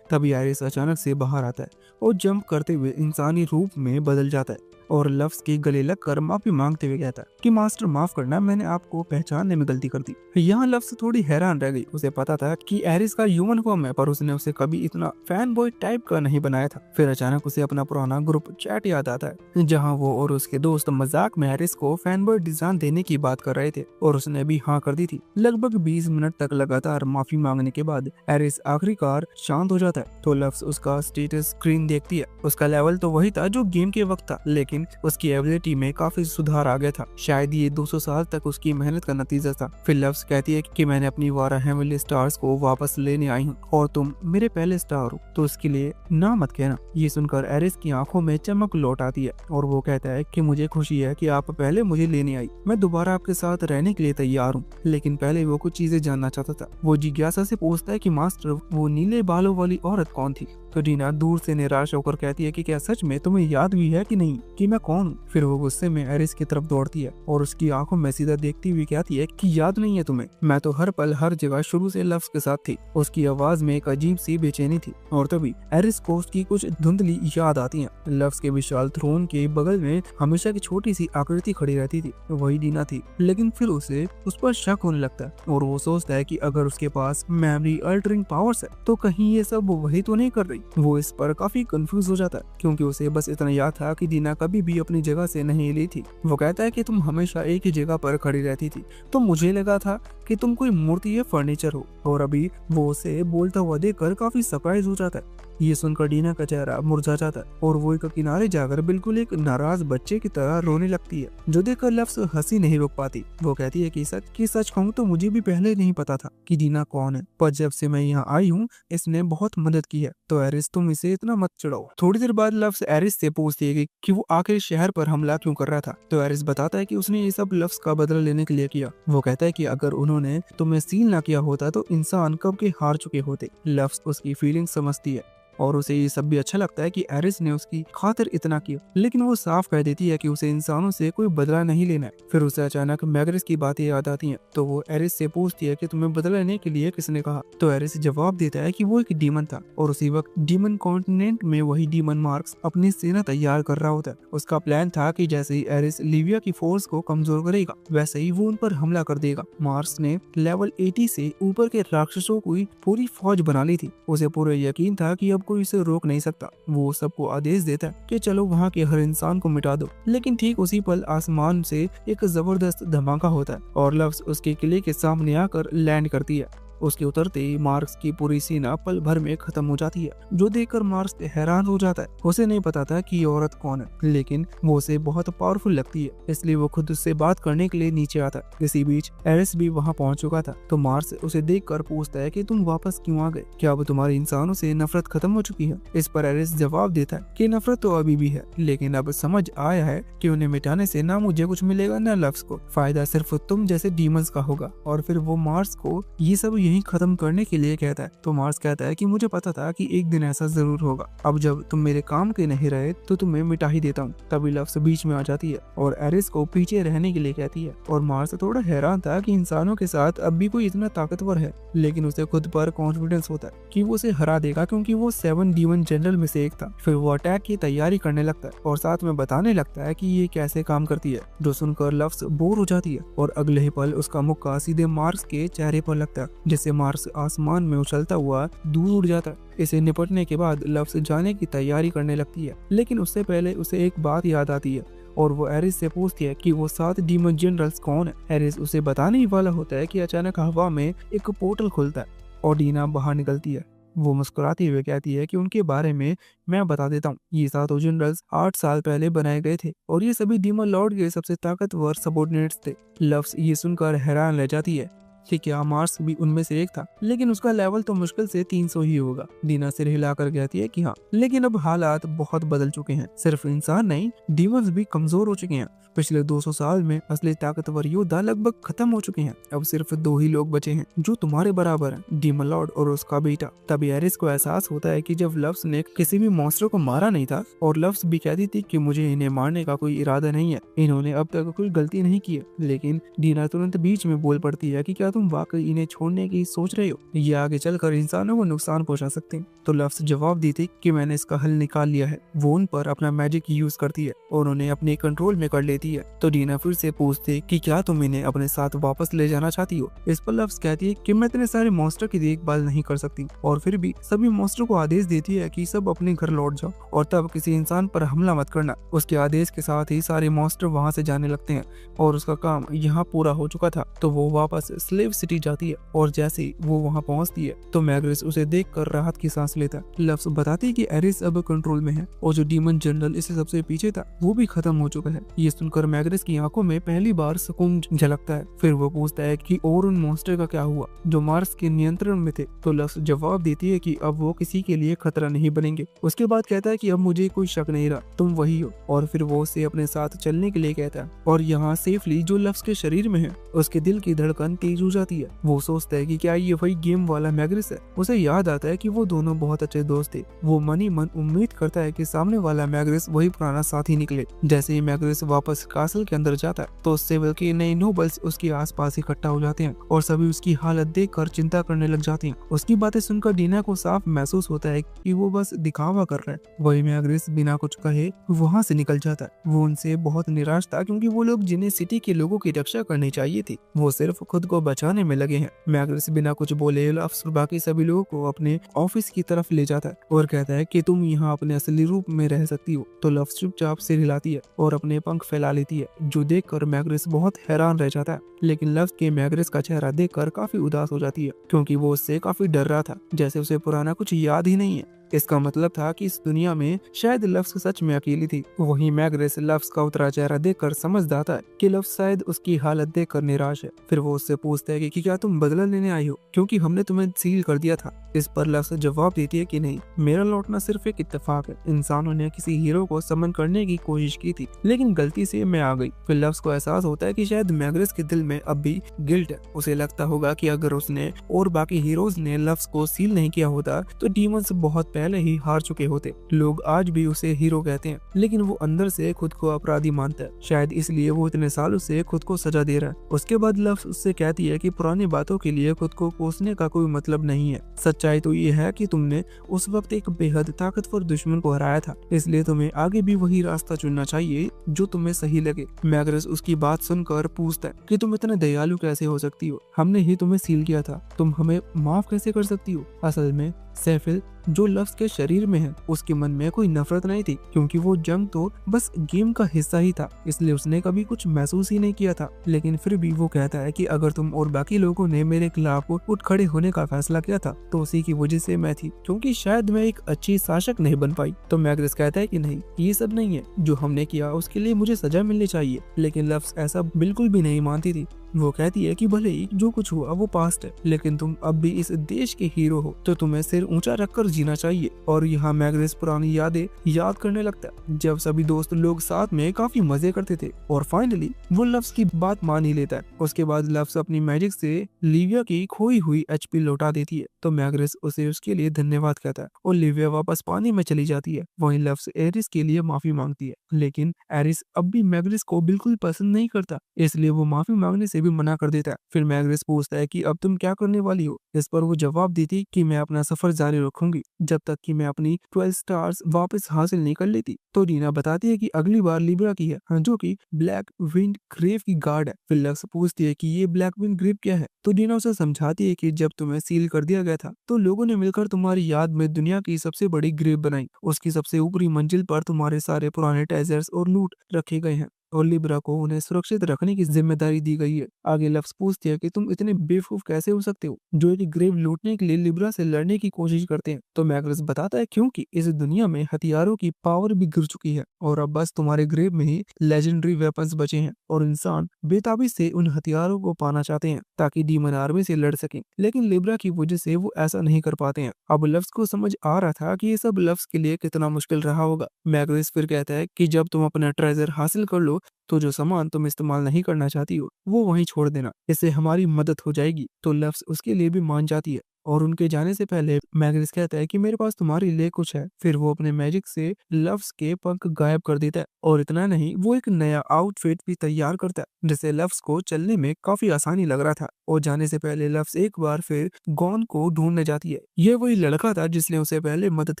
तभी एरिस अचानक से बाहर आता है और जंप करते हुए इंसानी रूप में बदल जाता है और लव्स के गले लगकर माफी मांगते हुए कहता है कि मास्टर माफ करना, मैंने आपको पहचानने में गलती कर दी। यहाँ लव्स थोड़ी हैरान रह गई। उसे पता था कि एरिस का ह्यूमन फॉर्म है, पर उसने उसे कभी इतना फैन बॉय टाइप का नहीं बनाया था। फिर अचानक उसे अपना पुराना ग्रुप चैट याद आता है, जहाँ वो और उसके दोस्त मजाक में एरिस को फैन बॉय डिजाइन देने की बात कर रहे थे और उसने भी हाँ कर दी थी। लगभग 20 मिनट तक लगातार माफी मांगने के बाद एरिस आखिरकार शांत हो जाता है। तो लव्स उसका स्टेटस स्क्रीन देखती है। उसका लेवल तो वही था जो गेम के वक्त था, लेकिन उसकी एबिलिटी में काफी सुधार आ गया था। शायद ये 200 साल तक उसकी मेहनत का नतीजा था। फिर लव्स कहती है कि मैंने अपनी वारा हेवनली स्टार्स को वापस लेने आई हूँ और तुम मेरे पहले स्टार हो, तो उसके लिए ना मत कहना। ये सुनकर एरिस की आंखों में चमक लौट आती है और वो कहता है कि मुझे खुशी है कि आप पहले मुझे लेने आई। मैं दोबारा आपके साथ रहने के लिए तैयार हूँ। लेकिन पहले वो कुछ चीजें जानना चाहता था। वो जिज्ञासा से पूछता है कि मास्टर, वो नीले बालों वाली औरत कौन थी? तो डीना दूर से निराश होकर कहती है कि क्या सच में तुम्हें याद भी है कि नहीं कि मैं कौन हूँ? फिर वो गुस्से में एरिस की तरफ दौड़ती है और उसकी आंखों में सीधा देखती हुई कहती है कि याद नहीं है तुम्हें? मैं तो हर पल हर जगह शुरू से लव्स के साथ थी। उसकी आवाज में एक अजीब सी बेचैनी थी और तभी एरिस को उसकी कुछ धुंधली याद आती है। लव्स के विशाल थ्रोन के बगल में हमेशा की छोटी सी आकृति खड़ी रहती थी, वही डीना थी। लेकिन फिर उसे उस पर शक होने लगता है और वो सोचता है कि अगर उसके पास मेमोरी अल्टरिंग पावर्स है तो कहीं ये सब वही तो नहीं कर रही। वो इस पर काफी कंफ्यूज हो जाता है, क्योंकि उसे बस इतना याद था कि डीना कभी भी अपनी जगह से नहीं हिली थी। वो कहता है कि तुम हमेशा एक ही जगह पर खड़ी रहती थी, तो मुझे लगा था कि तुम कोई मूर्ति या फर्नीचर हो। और अभी वो उसे बोलता हुआ देखकर काफी सरप्राइज हो जाता है। ये सुनकर डीना का चेहरा मुरझा जाता है और वो एक किनारे जाकर बिल्कुल एक नाराज बच्चे की तरह रोने लगती है, जो देखकर लव्स हंसी नहीं रोक पाती। वो कहती है कि सच कहूँ तो मुझे भी पहले नहीं पता था कि डीना कौन है, पर जब से मैं यहाँ आई हूँ इसने बहुत मदद की है। तो एरिस, तुम इसे इतना मत चिढ़ाओ। थोड़ी देर बाद लव्स एरिस से पूछती है कि वो आखिर शहर पर हमला क्यों कर रहा था। तो एरिस बताता है कि उसने ये सब लव्स का बदला लेने के लिए किया। वो कहता है कि अगर उन्होंने तुम्हें सील ना किया होता तो इंसान कब के हार चुके होते। लव्स उसकी फीलिंग समझती है और उसे ये सब भी अच्छा लगता है कि एरिस ने उसकी खातिर इतना किया, लेकिन वो साफ कह देती है कि उसे इंसानों से कोई बदला नहीं लेना है। फिर उसे अचानक मैग्रेस की बातें याद आती हैं, तो वो एरिस से पूछती है कि तुम्हें बदला लेने के लिए किसने कहा। तो एरिस जवाब देता है कि वो एक डीमन था और उसी वक्त डीमन कॉन्टिनेंट में वही डीमन मार्क्स अपनी सेना तैयार कर रहा होता है। उसका प्लान था कि जैसे ही एरिस लिविया की फोर्स को कमजोर करेगा, वैसे ही वो उन पर हमला कर देगा। मार्क्स ने लेवल 80 से ऊपर के राक्षसों की पूरी फौज बना ली थी। उसे पूरा यकीन था कि अब कोई इसे रोक नहीं सकता। वो सबको आदेश देता है कि चलो वहाँ के हर इंसान को मिटा दो। लेकिन ठीक उसी पल आसमान से एक जबरदस्त धमाका होता है और लव्स उसके किले के सामने आकर लैंड करती है। उसके उतरते ही मार्क्स की पूरी सेना पल भर में खत्म हो जाती है, जो देखकर मार्क्स हैरान हो जाता है। उसे नहीं पता था कि ये औरत कौन है, लेकिन वो उसे बहुत पावरफुल लगती है, इसलिए वो खुद उससे बात करने के लिए नीचे आता है। इसी बीच एरिस भी वहाँ पहुंच चुका था, तो मार्क्स उसे देखकर पूछता है कि तुम वापस क्यों आ गए? क्या अब तुम्हारे इंसानों से नफरत खत्म हो चुकी है? इस पर एरिस जवाब देता है कि नफरत तो अभी भी है, लेकिन अब समझ आया है कि उन्हें मिटाने से ना मुझे कुछ मिलेगा ना लव्स को। फायदा सिर्फ तुम जैसे डीमंस का होगा। और फिर वो मार्क्स को ये सब यहीं खत्म करने के लिए कहता है। तो मार्स कहता है कि मुझे पता था कि एक दिन ऐसा जरूर होगा, अब जब तुम मेरे काम के नहीं रहे तो तुम्हें मिटा ही देता हूँ। तभी लव्स बीच में आ जाती है और एरिस को पीछे रहने के लिए कहती है। और मार्स थोड़ा हैरान था कि इंसानों के साथ अब भी कोई इतना ताकतवर है, लेकिन उसे खुद पर कॉन्फिडेंस होता है कि वो उसे हरा देगा क्योंकि वो 7 डीमन जनरल में से एक था। फिर वो अटैक की तैयारी करने लगता है और साथ में बताने लगता है कि ये कैसे काम करती है, जो सुनकर लव्स बोर हो जाती है और अगले ही पल उसका मुक्का सीधे मार्स के चेहरे पर लगता है, जिससे मार्स आसमान में उछलता हुआ दूर उड़ जाता है। इसे निपटने के बाद लव्स जाने की तैयारी करने लगती है, लेकिन उससे पहले उसे एक बात याद आती है और वो एरिस से पूछती है कि वो 7 डीमन जनरल्स कौन है। एरिस उसे बताने ही वाला होता है कि अचानक हवा में एक पोर्टल खुलता है और डीना बाहर निकलती है। वो मुस्कुराती हुए कहती है कि उनके बारे में मैं बता देता हूँ। ये 7 जनरल्स 8 साल पहले बनाए गए थे और ये सभी डीमन लॉर्ड के सबसे ताकतवर सबॉर्डिनेट्स थे। लव्स ये सुनकर हैरान रह जाती है कि क्या मार्स भी उनमें से एक था, लेकिन उसका लेवल तो मुश्किल से 300 ही होगा। डीना सिर हिलाकर कहती है कि हाँ, लेकिन अब हालात बहुत बदल चुके हैं। सिर्फ इंसान नहीं, डीमंस भी कमजोर हो चुके हैं। पिछले 200 साल में असली ताकतवर योद्धा लगभग खत्म हो चुके हैं। अब सिर्फ 2 ही लोग बचे हैं जो तुम्हारे बराबर हैं, डीमन लॉर्ड और उसका बेटा। तभी एरिस को एहसास होता है कि जब लव्स ने किसी भी मॉन्स्टर को मारा नहीं था और लव्स भी कहती थी कि मुझे इन्हें मारने का कोई इरादा नहीं है, इन्होंने अब तक कोई गलती नहीं की है। लेकिन डीना तुरंत बीच में बोल पड़ती है कि क्या तुम वाकई इन्हें छोड़ने की सोच रहे हो? ये आगे चलकर इंसानों को नुकसान पहुंचा सकते हैं। तो लव्स जवाब देती कि मैंने इसका हल निकाल लिया है। वो उन पर अपना मैजिक यूज करती है और उन्हें अपने कंट्रोल में कर लेती है। तो डीना फिर से पूछती कि क्या तुम इन्हें अपने साथ वापस ले जाना चाहती हो? इस पर लव्स कहती है कि मैं इतने सारे मॉन्स्टर की देखभाल नहीं कर सकती, और फिर भी सभी मॉन्स्टर को आदेश देती है कि सब अपने घर लौट जाओ और तब किसी इंसान पर हमला मत करना। उसके आदेश के साथ ही सारे मॉन्स्टर वहाँ से जाने लगते हैं और उसका काम यहाँ पूरा हो चुका था। तो वो वापस स्लेव सिटी जाती है और जैसे ही वो वहाँ पहुँचती है तो मैग्रिस उसे देखकर राहत की सांस लेता है। लव्स बताती है कि एरिस अब कंट्रोल में है और जो डीमन जनरल इससे सबसे पीछे था वो भी खत्म हो चुका है। ये सुनकर मैग्रिस की आंखों में पहली बार सुकून झलकता है। फिर वो पूछता है कि और उन मॉन्स्टर का क्या हुआ जो मार्स के नियंत्रण में थे? तो लव्स जवाब देती है कि अब वो किसी के लिए खतरा नहीं बनेंगे। उसके बाद कहता है कि अब मुझे कोई शक नहीं रहा, तुम वही हो। और फिर वो उसे अपने साथ चलने के लिए कहता है और यहाँ सेफली जो लव्स के शरीर में है उसके दिल की धड़कन तेज हो जाती है। वो सोचता है कि क्या ये वही गेम वाला मैग्रिस है। उसे याद आता है कि वो दोनों बहुत अच्छे दोस्त थे। वो मन ही मन उम्मीद करता है कि सामने वाला मैग्रिस वही पुराना साथी निकले। जैसे ही मैग्रिस वापस कासल के अंदर जाता है तो सेवल के नए नोबल्स उसके आसपास इकट्ठा हो जाते हैं और सभी उसकी हालत देखकर चिंता करने लग जाते हैं। उसकी बातें सुनकर डीना को साफ महसूस होता है कि वो बस दिखावा कर रहा है। वही मैग्रिस बिना कुछ कहे वहाँ से निकल जाता है। वो उनसे बहुत निराश था क्योंकि वो लोग जिन्हें सिटी के लोगों की रक्षा करनी चाहिए थी वो सिर्फ खुद को बचाने में लगे हैं। मैग्रिस बिना कुछ बोले लव्स बाकी सभी लोगों को अपने ऑफिस की तरफ ले जाता है और कहता है कि तुम यहाँ अपने असली रूप में रह सकती हो। तो लव्स चुपचाप सिर हिलाती है और अपने पंख फैला लेती है, जो देखकर मैग्रिस बहुत हैरान रह जाता है। लेकिन लव्स के मैग्रिस का चेहरा देखकर काफी उदास हो जाती है क्योंकि वो उससे काफी डर रहा था, जैसे उसे पुराना कुछ याद ही नहीं है। इसका मतलब था कि इस दुनिया में शायद लव्स सच में अकेली थी। वहीं मैग्रिस लव्स का उतरा चेहरा देखकर समझ जाता है कि लव्स शायद उसकी हालत देखकर निराश है। फिर वो उससे पूछता है कि क्या तुम बदला लेने आई हो क्योंकि हमने तुम्हें सील कर दिया था। इस पर लव्स जवाब देती है कि नहीं, मेरा लौटना सिर्फ एक इत्तेफाक है। इंसानों ने किसी हीरो को समन करने की कोशिश की थी लेकिन गलती से मैं आ गई। फिर लव्स को एहसास होता है कि शायद मैग्रिस के दिल में अब भी गिल्ट है। उसे लगता होगा कि अगर उसने और बाकी हीरोज ने लव्स को सील नहीं किया होता तो डीमंस बहुत पहले ही हार चुके होते। लोग आज भी उसे हीरो कहते हैं लेकिन वो अंदर से खुद को अपराधी मानता है। शायद इसलिए वो इतने सालों से खुद को सजा दे रहा है। उसके बाद लव्स उससे कहती है कि पुरानी बातों के लिए खुद को कोसने का कोई मतलब नहीं है। सच्चाई तो ये है कि तुमने उस वक्त एक बेहद ताकतवर दुश्मन को हराया था, इसलिए तुम्हें आगे भी वही रास्ता चुनना चाहिए जो तुम्हें सही लगे। मैग्रिस उसकी बात सुनकर पूछता है कि तुम इतने दयालु कैसे हो सकती हो? हमने ही तुम्हें सील किया था, तुम हमें माफ कैसे कर सकती हो? असल में सेफिल जो लव्स के शरीर में है उसके मन में कोई नफरत नहीं थी क्योंकि वो जंग तो बस गेम का हिस्सा ही था, इसलिए उसने कभी कुछ महसूस ही नहीं किया था। लेकिन फिर भी वो कहता है कि अगर तुम और बाकी लोगों ने मेरे खिलाफ उठ खड़े होने का फैसला किया था तो उसी की वजह से मैं थी, क्योंकि शायद मैं एक अच्छी शासक नहीं बन पाई। तो मैग्रिस कहता है कि नहीं, ये सब नहीं है, जो हमने किया उसके लिए मुझे सजा मिलनी चाहिए। लेकिन लव्स ऐसा बिल्कुल भी नहीं मानती थी। वो कहती है कि भले ही जो कुछ हुआ वो पास्ट है, लेकिन तुम अब भी इस देश के हीरो हो, तो तुम्हें सिर ऊंचा रखकर जीना चाहिए। और यहाँ मैग्रेस पुरानी यादें याद करने लगता है, जब सभी दोस्त लोग साथ में काफी मजे करते थे। और फाइनली वो लव्स की बात मान ही लेता है। उसके बाद लव्स अपनी मैजिक से लिविया की खोई हुई एचपी लौटा देती है, तो मैग्रेस उसे उसके लिए धन्यवाद कहता है और लिविया वापस पानी में चली जाती है। वहीं लव्स एरिस के लिए माफी मांगती है, लेकिन एरिस अब भी मैग्रेस को बिल्कुल पसंद नहीं करता, इसलिए वो माफी मांगने से भी मना कर देता है। फिर मैग्रेस पूछता है कि अब तुम क्या करने वाली हो। इस पर वो जवाब देती कि मैं अपना सफर जारी रखूंगी जब तक कि मैं अपनी 12 स्टार्स वापस हासिल नहीं कर लेती। तो रीना बताती है कि अगली बार लिब्रा की है, जो कि ब्लैक विंड ग्रेव की गार्ड है। फिर लक्स पूछती है कि ये ब्लैक विंड ग्रेव क्या है, तो रीना उसे समझाती है कि जब तुम्हें सील कर दिया गया था तो लोगों ने मिलकर तुम्हारी याद में दुनिया की सबसे बड़ी ग्रेव बनाई। उसकी सबसे ऊपरी मंजिल पर तुम्हारे सारे पुराने ट्रेजर्स और लूट रखे गए हैं और लिब्रा को उन्हें सुरक्षित रखने की जिम्मेदारी दी गई है। आगे लफ्स पूछती है कि तुम इतने बेवकूफ कैसे हो सकते हो जो एक ग्रेव लूटने के लिए लिब्रा से लड़ने की कोशिश करते हैं। तो मैग्रेस बताता है क्योंकि इस दुनिया में हथियारों की पावर भी गिर चुकी है और अब बस तुम्हारे ग्रेव में ही लेजेंडरी वेपन्स बचे हैं और इंसान बेताबी से उन हथियारों को पाना चाहते हैं ताकि डीमन आर्मी से लड़ सकें, लेकिन लिब्रा की वजह से वो ऐसा नहीं कर पाते हैं। अब लफ्स को समझ आ रहा था कि ये सब लफ्स के लिए कितना मुश्किल रहा होगा। मैग्रेस फिर कहता है कि जब तुम अपना ट्रेजर हासिल कर लो तो जो सामान तुम इस्तेमाल नहीं करना चाहती हो वो वहीं छोड़ देना, इससे हमारी मदद हो जाएगी। तो लफ्स उसके लिए भी मान जाती है और उनके जाने से पहले मैग्रिस कहता है कि मेरे पास तुम्हारे लिए कुछ है। फिर वो अपने मैजिक से लव्स के पंख गायब कर देता है और इतना नहीं, वो एक नया आउटफिट भी तैयार करता है जिससे लव्स को चलने में काफी आसानी लग रहा था। और जाने से पहले लव्स एक बार फिर गॉन को ढूंढने जाती है। ये वही लड़का था जिसने उसे पहले मदद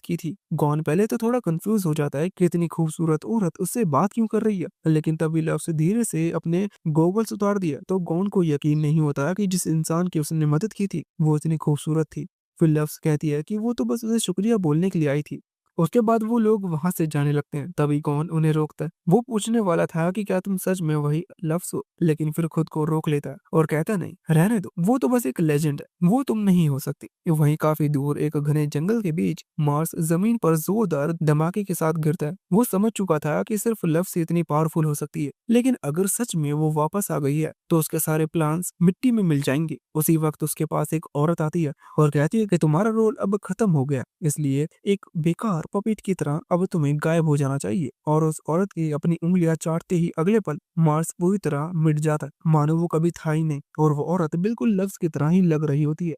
की थी। गॉन पहले तो थोड़ा कंफ्यूज हो जाता है कि इतनी खूबसूरत औरत उससे बात क्यों कर रही है, लेकिन तभी लव्स धीरे से अपने गॉगल्स उतार दिया तो गॉन को यकीन नहीं होता कि जिस इंसान की उसने मदद की थी वो इतनी खूबसूरत थी। फिर लव्स कहती है कि वो तो बस उसे शुक्रिया बोलने के लिए आई थी। उसके बाद वो लोग वहां से जाने लगते हैं, तभी कौन उन्हें रोकता है। वो पूछने वाला था कि क्या तुम सच में वही लव्स हो, लेकिन फिर खुद को रोक लेता है और कहता नहीं, रहने दो, वो तो बस एक लेजेंड है, वो तुम नहीं हो सकती। वहीं काफी दूर एक घने जंगल के बीच मार्स जमीन पर जोरदार धमाके के साथ गिरता है। वो समझ चुका था कि सिर्फ लव से इतनी पावरफुल हो सकती है, लेकिन अगर सच में वो वापस आ गई है तो उसके सारे प्लान्स मिट्टी में मिल जाएंगे। उसी वक्त उसके पास एक औरत आती है और कहती है कि तुम्हारा रोल अब खत्म हो गया, इसलिए एक बेकार पपेट की तरह अब तुम्हें गायब हो जाना चाहिए। और उस औरत की अपनी उंगलियां चाटते ही अगले पल मार्स पूरी तरह मिट जाता है, मानो वो कभी था ही नहीं और वो औरत बिल्कुल लव्स की तरह ही लग रही होती है।